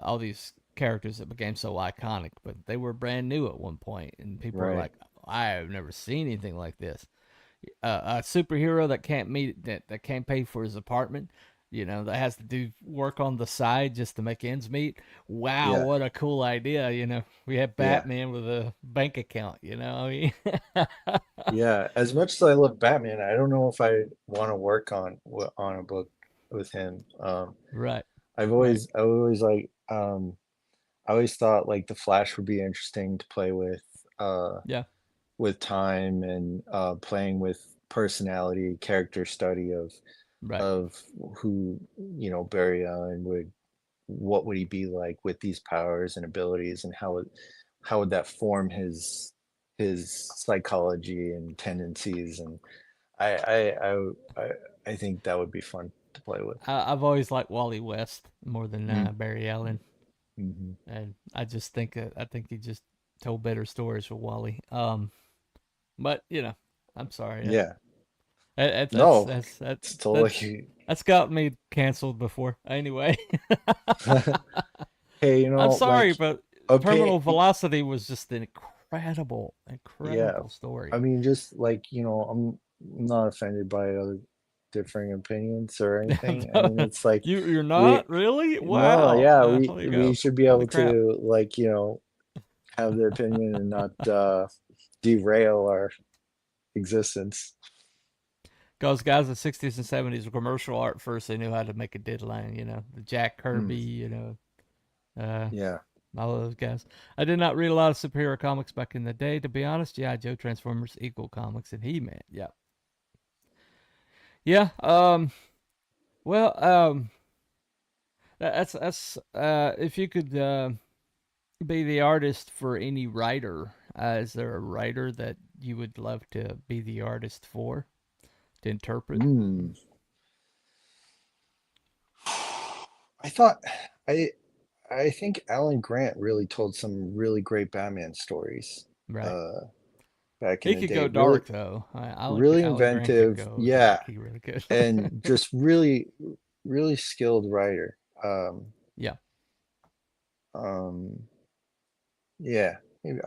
all these characters that became so iconic, but they were brand new at one point, and people were right, like, "I have never seen anything like this." A superhero that can't that can't pay for his apartment, that has to do work on the side just to make ends meet. Wow, yeah, what a cool idea! We have yeah, Batman with a bank account. I mean, yeah. As much as I love Batman, I don't know if I want to work on a book with him. right, I've right, always, I always like, I always thought like the Flash would be interesting to play uh, yeah, with time, and playing with personality, character study right. of who, Barry Allen what would he be like with these powers and abilities, and how would that form his psychology and tendencies, and I I I I, I think that would be fun to play with. I've always liked Wally West more than Mm, Barry Allen, hmm. and I think he just told better stories for Wally. But I'm sorry. Yeah, That, no, it's that's totally. that's got me canceled before. Anyway, Hey, I'm like, sorry, but okay, Terminal Velocity was just an yeah. incredible story. I mean, just like, I'm not offended by other differing opinions or anything. I mean, it's like You're we not really? no, Wow. yeah, There you we go. should be Holy able crap. to, like, have their opinion and not derail our existence. Because guys in the 60s and 70s were commercial art first. They knew how to make a deadline. The Jack Mm, Kirby. Uh, yeah. all of those guys. I did not read a lot of superhero comics back in the day, to be honest. G.I. Joe, Transformers, Eagle Comics, and He-Man. Yeah. Yeah. Well, that's if you could be the artist for any writer, is there a writer that you would love to be the artist for to interpret? Mm. I thought I I think Alan Grant really told some really great Batman stories Right. uh, back in He the could day. go Really, dark though. really Alan Grant could inventive, go yeah, dark. He really could. and just really, really skilled writer. Yeah. Um, yeah, maybe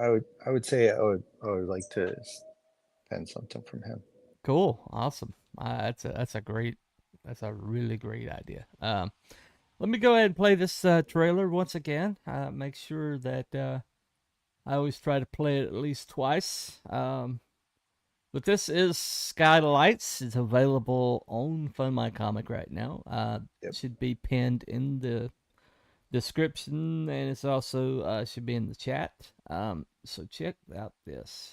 I would say I would like to pen something from him. Cool. Awesome. That's a really great idea. Let me go ahead and play this trailer once again. Make sure that I always try to play it at least twice. But this is Skylights. It's available on Fun My Comic right now. Yep. Should be pinned in the description, and it's also should be in the chat. So check out this.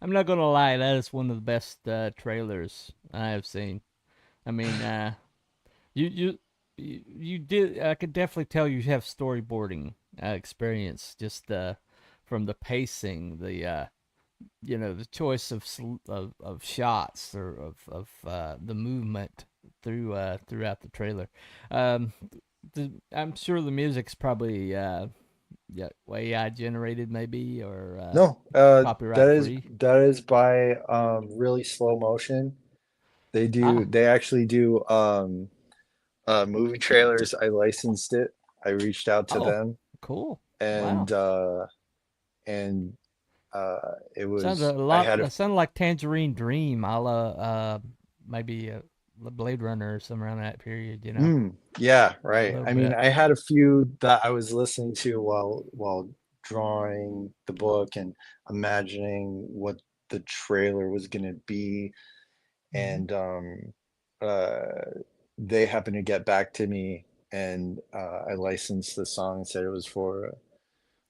I'm not gonna lie, that is one of the best trailers I have seen. I mean, you you you did. I could definitely tell you have storyboarding experience just from the pacing, the choice of shots or of the movement throughout the trailer. Um, I'm sure the music's probably yeah, AI generated maybe or No, copyright free. that is by really slow motion. Ah, They actually do movie trailers. I licensed it. I reached out to oh, them cool. Wow. and and it Sounds a was I lot. had a That sounded like Tangerine Dream, a la maybe Blade Runner or somewhere around that period. yeah, A right. little I mean, bit. I had a few that I was listening to while drawing the book and imagining what the trailer was gonna be, Hmm. and uh they happened to get back to me, and I licensed the song and said it was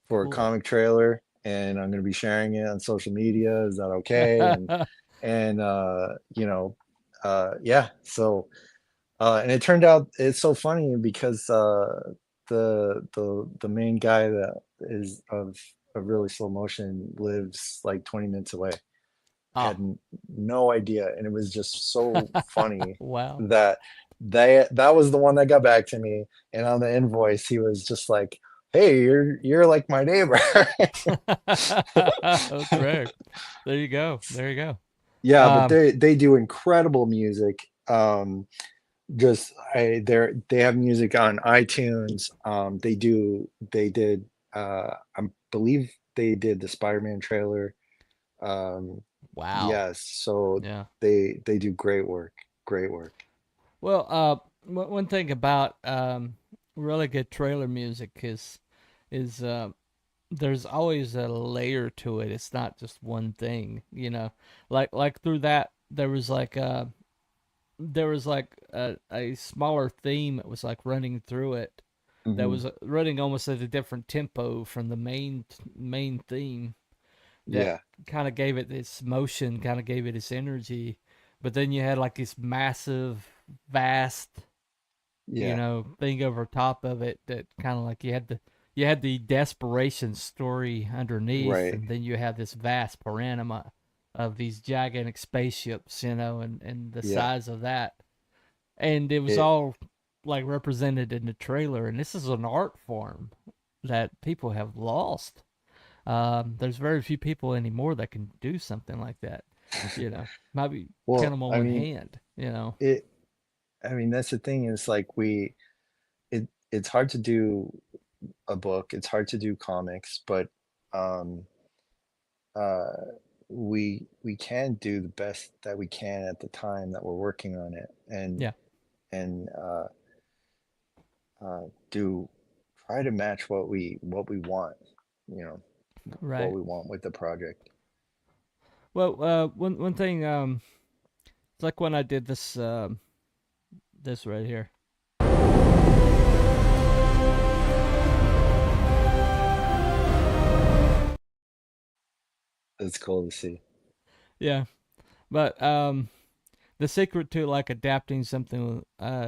for a Cool. comic trailer, and I'm going to be sharing it on social media. Is that okay? And yeah. So and it turned out it's so funny because the main guy that is of really slow motion lives like 20 minutes away. I had Ah. no idea, and it was just so funny Wow. that that was the one that got back to me, and on the invoice, he was just like, "Hey, you're like my neighbor." That's rare. There you go. There you go. Yeah, but Um, they do incredible music. Just they have music on iTunes. They did I believe they did the Spider-Man trailer. Um, wow. yes, so Yeah. they do great work. Great work. Well, one thing about really good trailer music is there's always a layer to it. It's not just one thing. Like through that there was like there was like a smaller theme that was like running through it, that Hmm. was running almost at a different tempo from the main theme, that Yeah. kind of gave it this motion, kind of gave it its energy. But then you had like this massive, vast, Yeah. thing over top of it, that kind of like you had the desperation story underneath, Right. and then you have this vast panorama of these gigantic spaceships, and the Yeah. size of that, and it was It. all like represented in the trailer. And this is an art form that people have lost. There's very few people anymore that can do something like that. Maybe count Well, them on I one mean, hand. it. I mean, that's the thing is like it's hard to do a book. It's hard to do comics, but um, uh, we can do the best that we can at the time that we're working on it, Yeah, and do try to match what we want, you know, what right. we want with the project. Well, one thing, it's like when I did this right here. It's cool to see. Yeah, but the secret to like adapting something,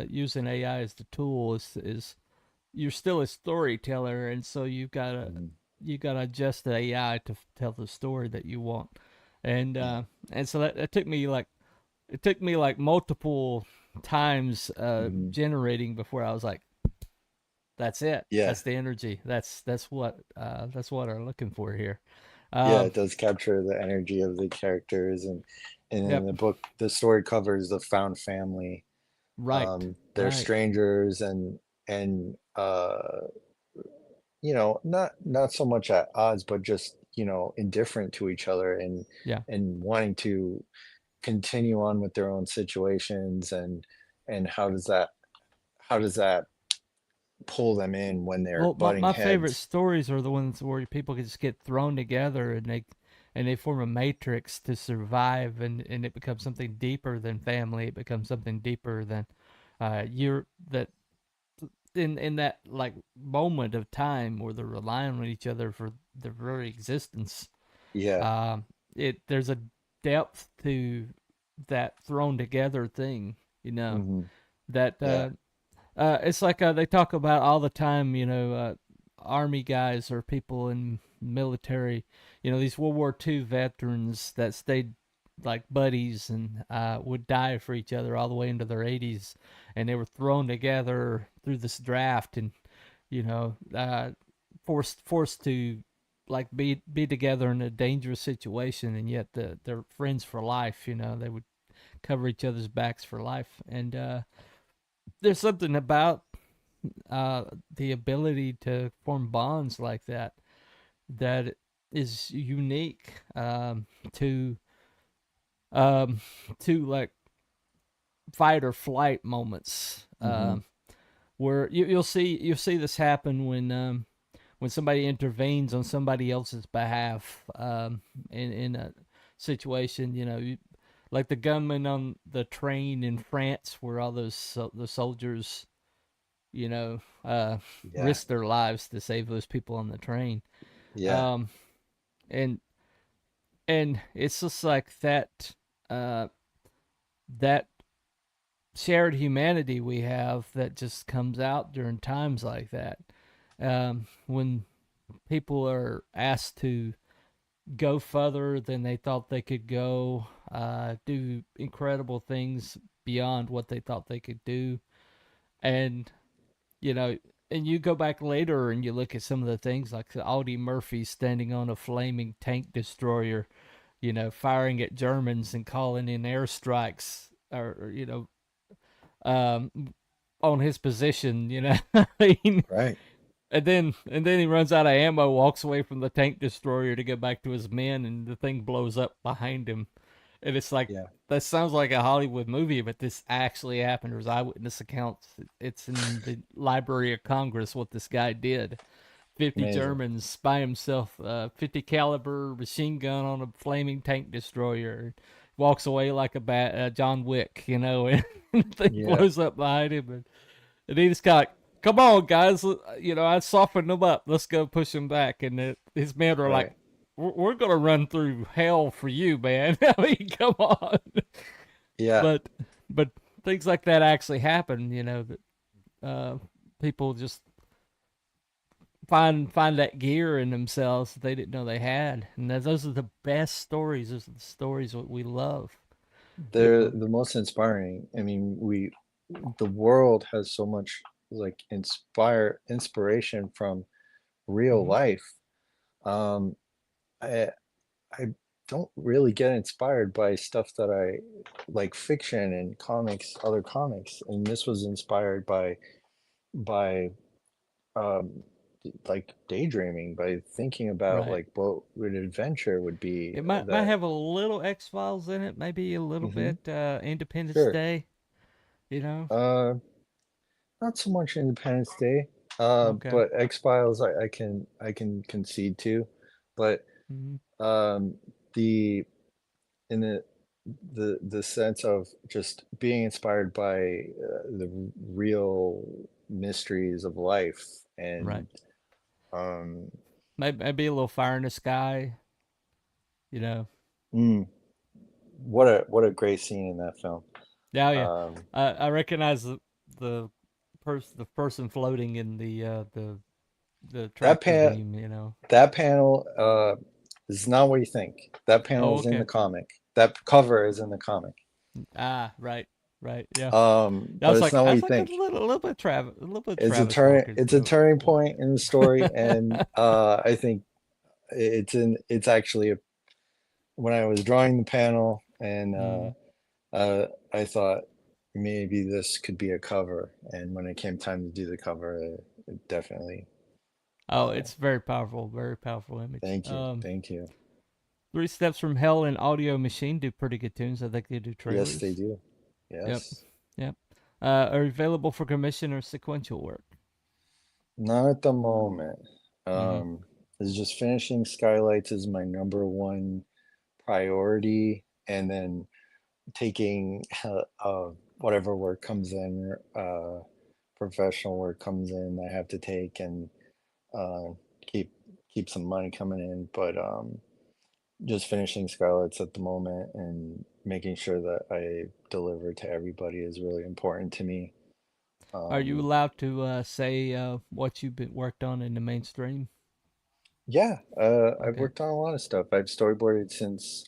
using AI as the tool, is you're still a storyteller, and so Mhm. you gotta adjust the AI to tell the story that you want, and Yeah. so that took me like, it took me like multiple times Hmm. generating before I was like, that's it, Yeah. that's the energy, that's what I'm looking for here. Yeah, um it does capture the energy of the characters, and in yep, the book, the story covers the found family. right, They're right, strangers, and not so much at odds, but just indifferent to each other, yeah. and wanting to continue on with their own situations, and how does that pull them in when they're Well, butting my favorite heads. stories are the ones where people can just get thrown together, and they form a matrix to survive, and it becomes something deeper than family. It becomes something deeper than you're that in that like moment of time where they're relying on each other for their very existence. Yeah. Um, it there's a depth to that thrown together thing, Hmm. that Yeah. it's like they talk about all the time, army guys or people in military, these World War II veterans that stayed like buddies, and would die for each other all the way into their 80s, and they were thrown together through this draft, and you know, uh, forced to like be together in a dangerous situation, and yet they're friends for life. They would cover each other's backs for life, and there's something about uh, the ability to form bonds like that that is unique, to um, to like fight or flight moments, Hmm. where you'll see this happen when somebody intervenes on somebody else's behalf, in a situation, like the gunman on the train in France, where all the soldiers, you know, uh, Yeah. risk their lives to save those people on the train. Yeah. Um, and it's just like uh, that shared humanity we have that just comes out during times like that. When people are asked to go further than they thought they could go, do incredible things beyond what they thought they could do, and you know, and you go back later and you look at some of the things like Audie Murphy standing on a flaming tank destroyer, firing at Germans and calling in airstrikes, or um, on his position. I mean, Right. and then he runs out of ammo, walks away from the tank destroyer to go back to his men, and the thing blows up behind him. And it's like, Yeah. that sounds like a Hollywood movie, but this actually happened. There's eyewitness accounts. It's in the Library of Congress what this guy did. 50 Amazing. Germans by himself, 50 caliber machine gun on a flaming tank destroyer. walks away like a bat, John Wick, you know, and the thing Yeah. blows up behind him, and he just kind of like, come on, guys, you know, I softened them up. Let's go push him back, and his men are like, Right. we're gonna run through hell for you, man. I mean, come on. Yeah. but but things like that actually happen, you know, that people just find that gear in themselves that they didn't know they had, and those are the best stories. Those are the stories that we love. You They're know, the most inspiring. I mean, the world has so much like inspiration from real hmm life. Um, I I don't really get inspired by stuff that I like fiction and comics, other comics, and this was inspired by um like daydreaming, by thinking about right. like what an adventure would be It might that. have a little X Files in it, maybe a little Hmm. bit Independence Sure. Day. You know, Uh, Not so much Independence Day, okay. but X-Files I can concede to, but hmm um, the in the sense of just being inspired by the real mysteries of life Right. and um, Maybe a little Fire in the Sky. You know. mm, what a great scene in that film. Yeah, oh, yeah. Um, I recognize the the person floating in the that tractor pan beam. You know. that panel is not what you think. That panel Oh, is in the okay. comic. That cover is in the comic. Ah, right, right. Yeah. But it's not I what was you like think. a little bit Travis talking. It's a turning point in the story, and I think it's actually when I was drawing the panel, and mm. I thought maybe this could be a cover, and when it came time to do the cover, it definitely. Oh, Uh, it's very powerful image. thank you. Three Steps from Hell and Audio Machine do pretty good tunes. I think they do Yes, they trailers. do. Yep, Yes. yep. Are available for commission or sequential work. Not at the moment. Mm-hmm. Is just finishing Skylights is my number one priority, and then taking whatever work comes in, professional work comes in, I have to take and uh, keep keep some money coming in. But just finishing Skylights at the moment and making sure that I deliver to everybody is really important to me. Are you Um, allowed to say what you've been worked on in the mainstream? yeah, I've Okay. worked on a lot of stuff. I've storyboarded since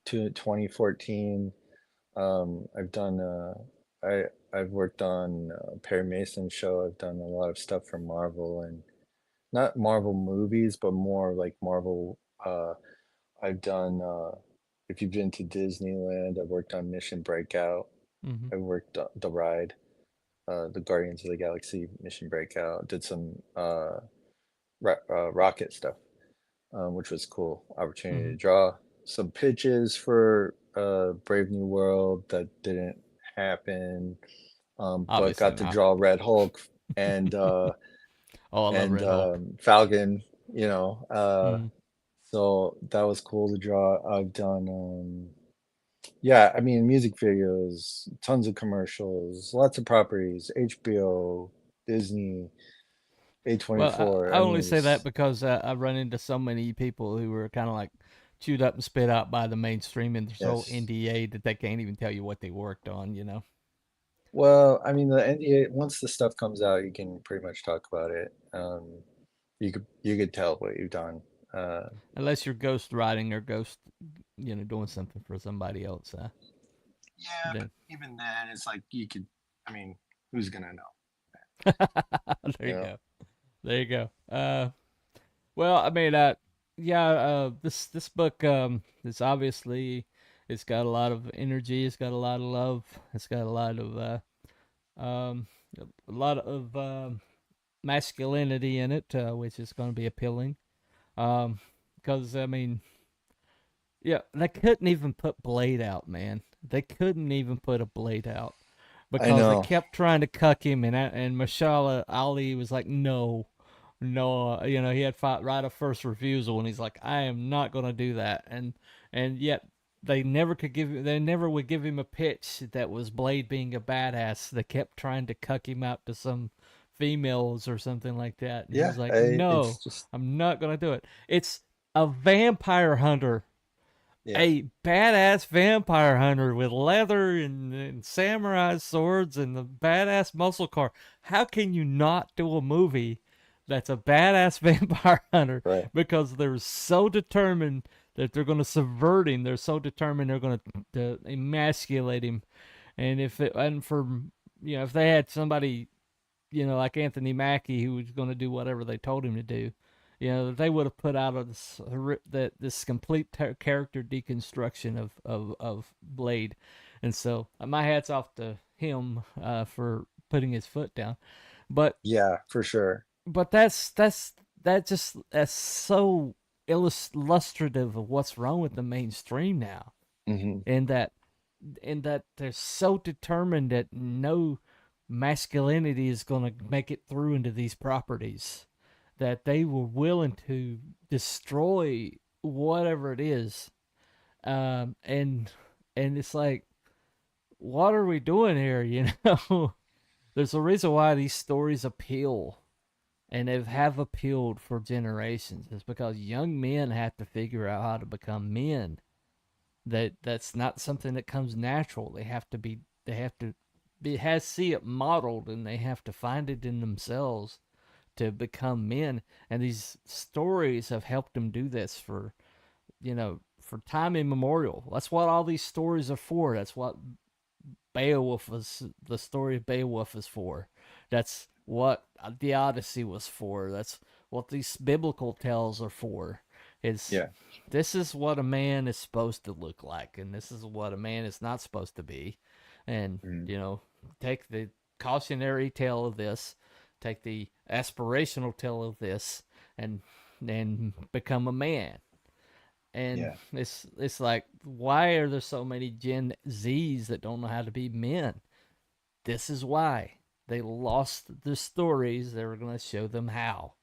2014. I've done I've worked on Perry Mason's show. I've done a lot of stuff for Marvel, and not Marvel movies, but more like Marvel. I've done if you've been to Disneyland, I've worked on Mission Breakout. Mm-hmm. I worked the ride, the Guardians of the Galaxy Mission Breakout. Did some rocket stuff, which was cool. Opportunity Mm-hmm. to draw some pitches for Brave New World that didn't happen, but Obviously got to not. draw Red Hulk and Oh, I love Red Hulk. Falcon. You know, Mm. so that was cool to draw. I've done yeah, I mean music videos, tons of commercials, lots of properties, HBO, Disney, Well, A24. I I only mean, say that it's because I run into so many people who are kind of like chewed up and spit out by the mainstream, and they're so yes. NDA that they can't even tell you what they worked on. You know, Well, I mean, the NDA, once the stuff comes out, you can pretty much talk about it. You could tell what you've done. Uh, unless you're ghost writing or doing something for somebody else. yeah, but Then even then, it's like you could. I mean, who's gonna know? there You you know? go. There you go. Well, I mean, yeah, this book, it's obviously, it's got a lot of energy. It's got a lot of love. It's got um, a lot of masculinity in it, which is going to be appealing. Um, because I mean, yeah, they couldn't even put Blade out, man. They couldn't even put a Blade out I because they know. kept trying to cuck him, and Mashallah Ali was like, no, no, you know, he had right of first refusal, and he's like, I am not gonna do that, and yet they never would give him a pitch that was Blade being a badass. They kept trying to cuck him out to some females or something like that, and he Yeah, was like, "No, it's just I'm not gonna do it." It's a vampire hunter, yeah, a badass vampire hunter with leather and samurai swords and the badass muscle car. How can you not do a movie that's a badass vampire hunter? right. Because they're so determined that they're going to subvert him. They're so determined they're going to emasculate him. And if they had somebody, like Anthony Mackie, who was going to do whatever they told him to do, they would have put out this complete character deconstruction of Blade. And so my hat's off to him for putting his foot down. But Yeah, for sure. that's so illustrative of what's wrong with the mainstream now, Hmm. and that they're so determined that no masculinity is going to make it through into these properties, that they were willing to destroy whatever it is. And it's like, what are we doing here? There's a reason why these stories appeal, and they have appealed for generations. It's because young men have to figure out how to become men. That's not something that comes natural. They have to see it modeled, and they have to find it in themselves to become men. And these stories have helped them do this for time immemorial. That's what all these stories are for. That's what the story of Beowulf is for. That's what the Odyssey was for. That's what these biblical tales are for. Is Yeah. This is what a man is supposed to look like, and this is what a man is not supposed to be. And Mm. take the cautionary tale of this, take the aspirational tale of this, and become a man. And Yeah. it's like, why are there so many Gen Zs that don't know how to be men? This is why they lost the stories. They were going to show them how.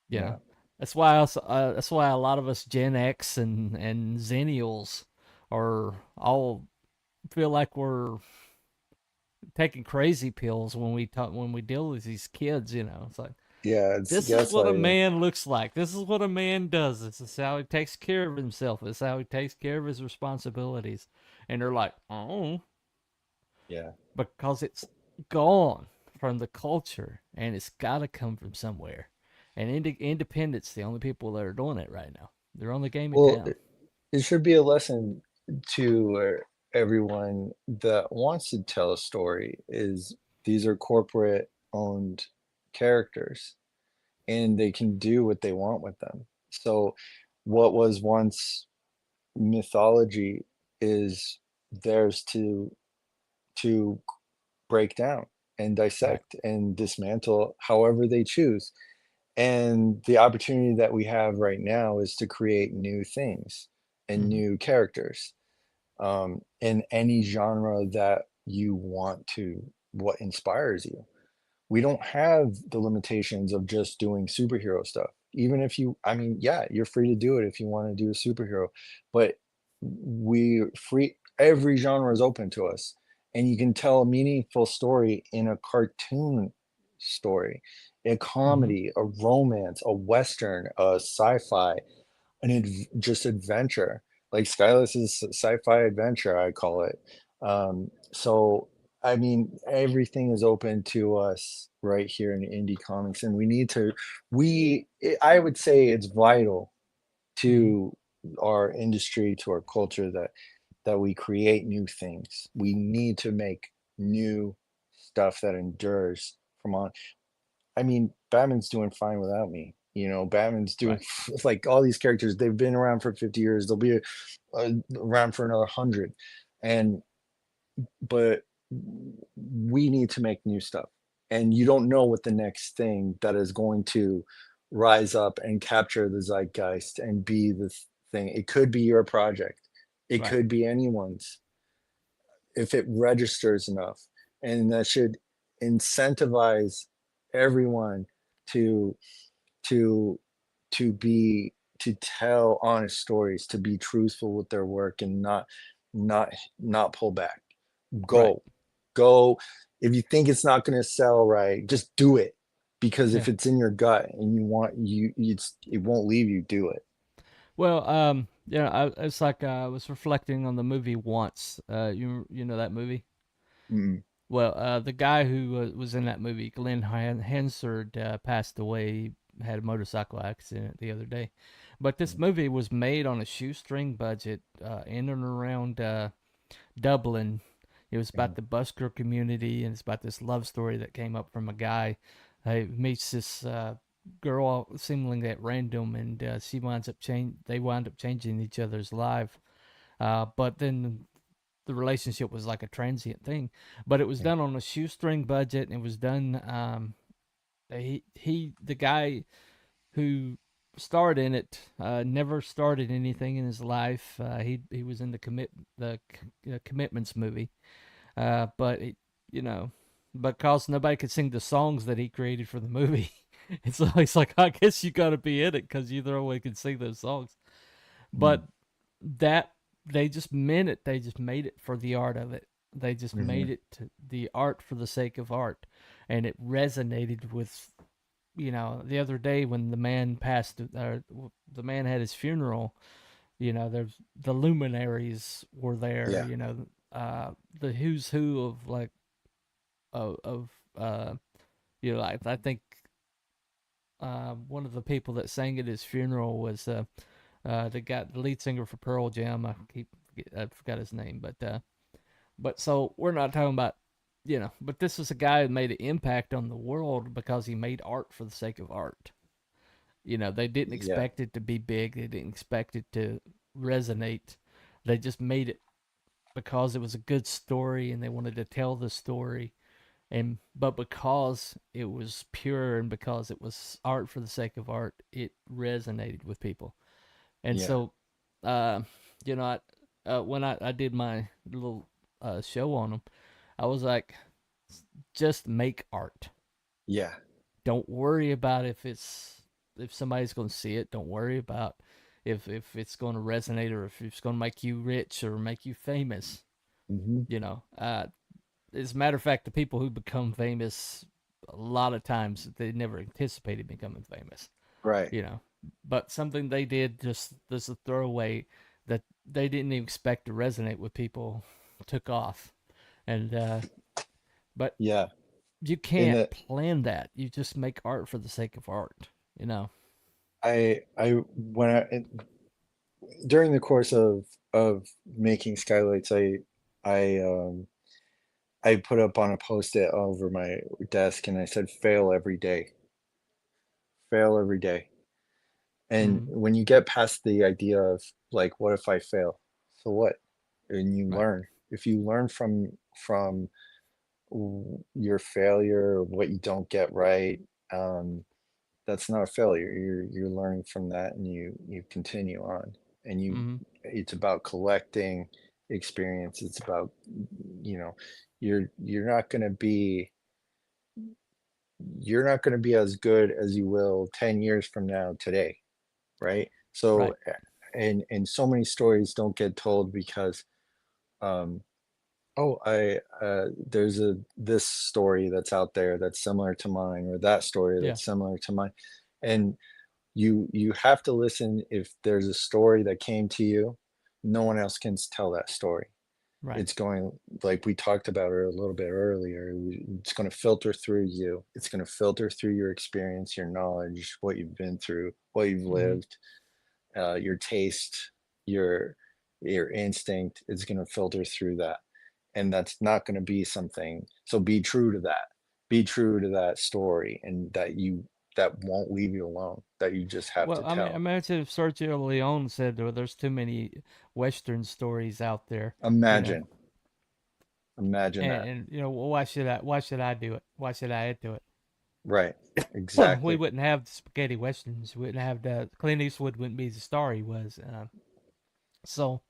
Yeah, Yeah. that's why a lot of us Gen X and Zennials are all feel like we're taking crazy pills when we deal with these kids. It's like, Yeah, it's this is what a gaslighting. man looks like. This is what a man does. This is how he takes care of himself. This is how he takes care of his responsibilities. And they're like, oh, Yeah. because it's gone from the culture, and it's got to come from somewhere. And independents, the only people that are doing it right now. They're on the game in Well, town. it should be a lesson to everyone that wants to tell a story is these are corporate owned characters and they can do what they want with them. So what was once mythology is theirs to break down and Right. dissect and dismantle however they choose. And the opportunity that we have right now is to create new things and Mm-hmm. new characters in any genre that you want to, what inspires you. We don't have the limitations of just doing superhero stuff. Even if you, I mean, yeah, you're free to do it if you want to do a superhero, but every genre is open to us. And you can tell a meaningful story in a cartoon story, a Mm-hmm. comedy, a romance, a western, a sci-fi, just adventure. Like Skylights is sci-fi adventure, I call it. So I mean, everything is open to us right here in indie comics, and we need to. I would say it's vital Mm-hmm. to our industry, to our culture, that we create new things. We need to make new stuff that endures from on. I mean, Batman's doing fine without me. Batman's doing Right. like all these characters. They've been around for 50 years. They'll be around for another 100, and but we need to make new stuff. And you don't know what the next thing that is going to rise up and capture the zeitgeist and be the thing. It could be your project. It Right. could be anyone's if it registers enough, and that should incentivize everyone to to to be to tell honest stories, to be truthful with their work and not not pull back. Right. Go. Go. If you think it's not gonna sell right, just do it. Because Yeah. if it's in your gut and you want it won't leave you, do it. Well, it's like I was reflecting on the movie once. You know that movie? Mm, Well, the guy who was in that movie, Glenn Hansard, passed away. Had a motorcycle accident the other day. But this mm, movie was made on a shoestring budget in and around Dublin. It was about mm, the busker community, and it's about this love story that came up from a guy who meets this girl seemingly at random, and she winds up they wind up changing each other's life. But then the relationship was like a transient thing. But it was mm, done on a shoestring budget, and it was done. The guy who starred in it never started anything in his life. He was in the Commitments movie, but it, you know, because nobody could sing the songs that he created for the movie. It's like I guess you got to be in it because you the only one can sing those songs. mm, But that they just meant it. They just made it for the art of it. They just mhm. made it to the art for the sake of art, and it resonated with the other day when the man passed, the man had his funeral. There's the luminaries were there. Yeah. The who's who of like of I think one of the people that sang at his funeral was the lead singer for Pearl Jam. I forgot his name, but so we're not talking about but this is a guy who made an impact on the world because he made art for the sake of art. They didn't Yeah. expect it to be big. They didn't expect it to resonate. They just made it because it was a good story and they wanted to tell the story. But because it was pure and because it was art for the sake of art, it resonated with people. And Yeah. so, uh, when I did my little show on them, I was like, just make art. Yeah. Don't worry about if somebody's going to see it. Don't worry about if it's going to resonate or if it's going to make you rich or make you famous. Mhm. As a matter of fact, the people who become famous, a lot of times they never anticipated becoming famous. Right. You know, but something they did just a throwaway that they didn't even expect to resonate with people took off, and but Yeah. you In can't the plan that. You just make art for the sake of art. You know. I when during the course of making skylights, I I put up on a post-it over my desk and I said fail every day. Fail every day. And Mm-hmm. when you get past the idea of like, what if I fail? So what? And you Right. learn. If you learn from your failure or what you don't get right, um, that's not a failure. You're learning from that and you continue on. And Mm-hmm. it's about collecting experience. It's about, you know, you're not going to be you're not going to be as good as you will 10 years from now today, right? So Right. and so many stories don't get told because um oh, I there's a this story that's out there that's similar to mine, or that story Yeah. that's similar to mine. And you have to listen. If there's a story that came to you, no one else can tell that story. Right. It's going, like we talked about it a little bit earlier, it's going to filter through you. It's going to filter through your experience, your knowledge, what you've been through, what you've Mm-hmm. lived, your taste, your your instinct is going to filter through that. And that's not going to be something. So be true to that. Be true to that story, and that won't leave you alone, that you just have Well, to I mean, tell. imagine if Sergio Leone said, "Well, there's too many Western stories out there," you know, Imagine. Imagine that. and well, why should I do it? Why should I add to it? Right. We Exactly. wouldn't have the spaghetti westerns. We wouldn't have the Clint Eastwood wouldn't be the star he was. So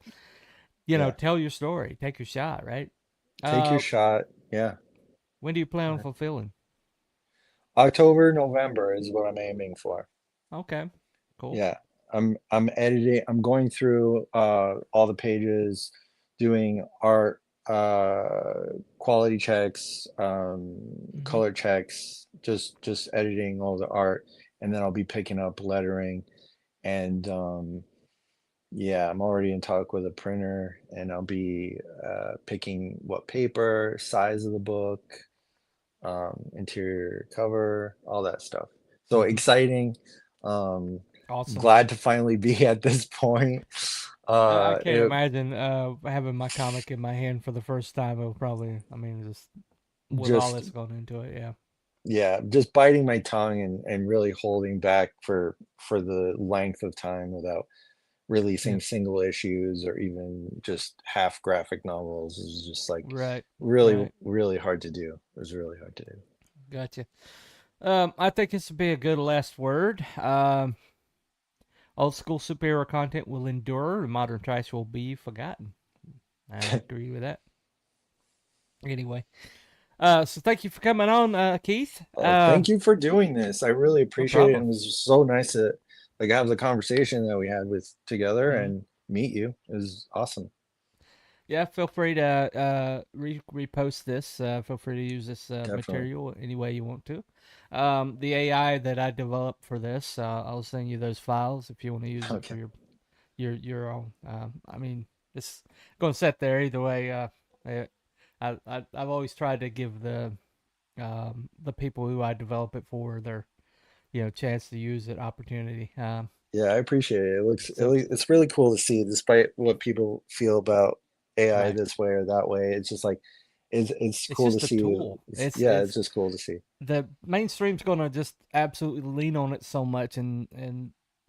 Yeah. tell your story, take your shot, right? Take your Uh, shot. Yeah. when do you plan on fulfilling? October, November is what I'm aiming for. Okay, cool. Yeah. I'm editing. I'm going through all the pages, doing art, quality checks, Mm-hmm. color checks, just editing all the art, and then I'll be picking up lettering. And yeah, I'm already in talk with a printer, and I'll be picking what paper, size of the book, interior cover, all that stuff. So Mm-hmm. exciting. Um, Awesome. glad to finally be at this point. I can't It, imagine having my comic in my hand for the first time. It'll probably, I mean, just with all just that's gone into it, yeah. yeah, just biting my tongue and really holding back for the length of time without Yeah. releasing single issues or even just half graphic novels is just like Right. really Right. really hard to do. It was really hard to do. Gotcha. I think this would be a good last word. Old school superhero content will endure, and modern trash will be forgotten. I agree with that. Anyway, so thank you for coming on, Keith. Oh, thank you for doing this. I really No appreciate it. problem. It was so nice to like have the conversation that we had with together Hmm. and meet you. It was awesome. Yeah, feel free to repost this. Feel free to use this Definitely. material any way you want to. The AI that I developed for this, I'll send you those files if you want to use it for Okay. your own. I mean, it's going to sit there either way. I've always tried to give the people who I develop it for their chance to use it, opportunity. Yeah, I appreciate it. So It's really cool to see, despite what people feel about AI right, this way or that way. It's just like it's it's cool to just a see. tool. Yeah, it's just cool to see. The mainstream's gonna just absolutely lean on it so much, and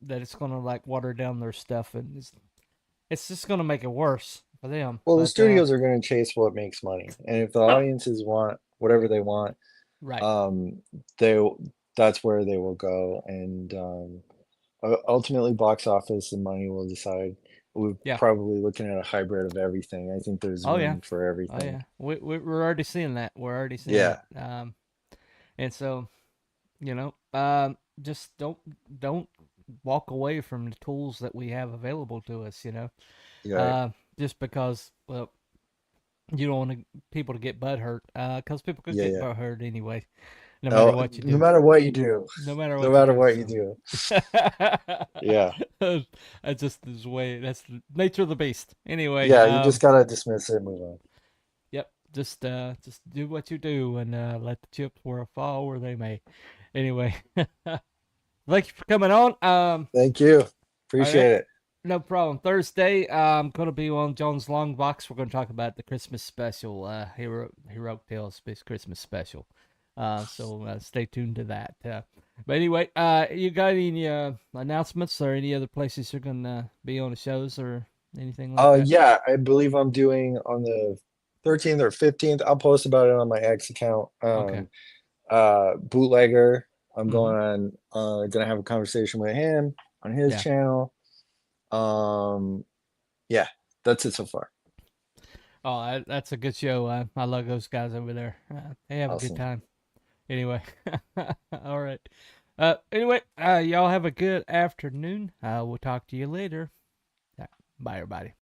that it's gonna like water down their stuff, and it's just gonna make it worse for them. Well, the But studios are going to chase what makes money, and if the audiences want whatever they want, right, um, they that's where they will go, and ultimately, box office and money will decide. We're yeah, probably looking at a hybrid of everything. I think there's oh yeah, room for oh everything. yeah, we're already seeing that. We're already seeing Yeah, that. And so just don't walk away from the tools that we have available to us. you're right. Just because well you don't want people to get butt hurt, because people could Yeah, get yeah. butt hurt anyway, no matter Oh, what you no do. matter what you do, No matter no what you matter do. what you So do. that Yeah, just is the way. That's the nature of the beast. Anyway, yeah. You just gotta dismiss it and move on. yep. Just do what you do and let the chips where fall where they may. Anyway, thank you for coming on. Thank you. All right. Appreciate it. No problem. Thursday, I'm gonna be on John's Long Box. We're gonna talk about the Christmas special, Heroic Tales Christmas special. So stay tuned to that. But anyway, you got any announcements or any other places you're gonna be on the shows or anything like that? Yeah, I believe I'm doing on the 13th or 15th. I'll post about it on my X account. Okay. Bootlegger. I'm Mm-hmm. going on. Gonna have a conversation with him on his Yeah. channel. Um, yeah, that's it so far. Oh, that's a good show. I love those guys over there. They have a good Awesome. time. Anyway, all right. Anyway, y'all have a good afternoon. We'll talk to you later. Yeah. Bye, everybody.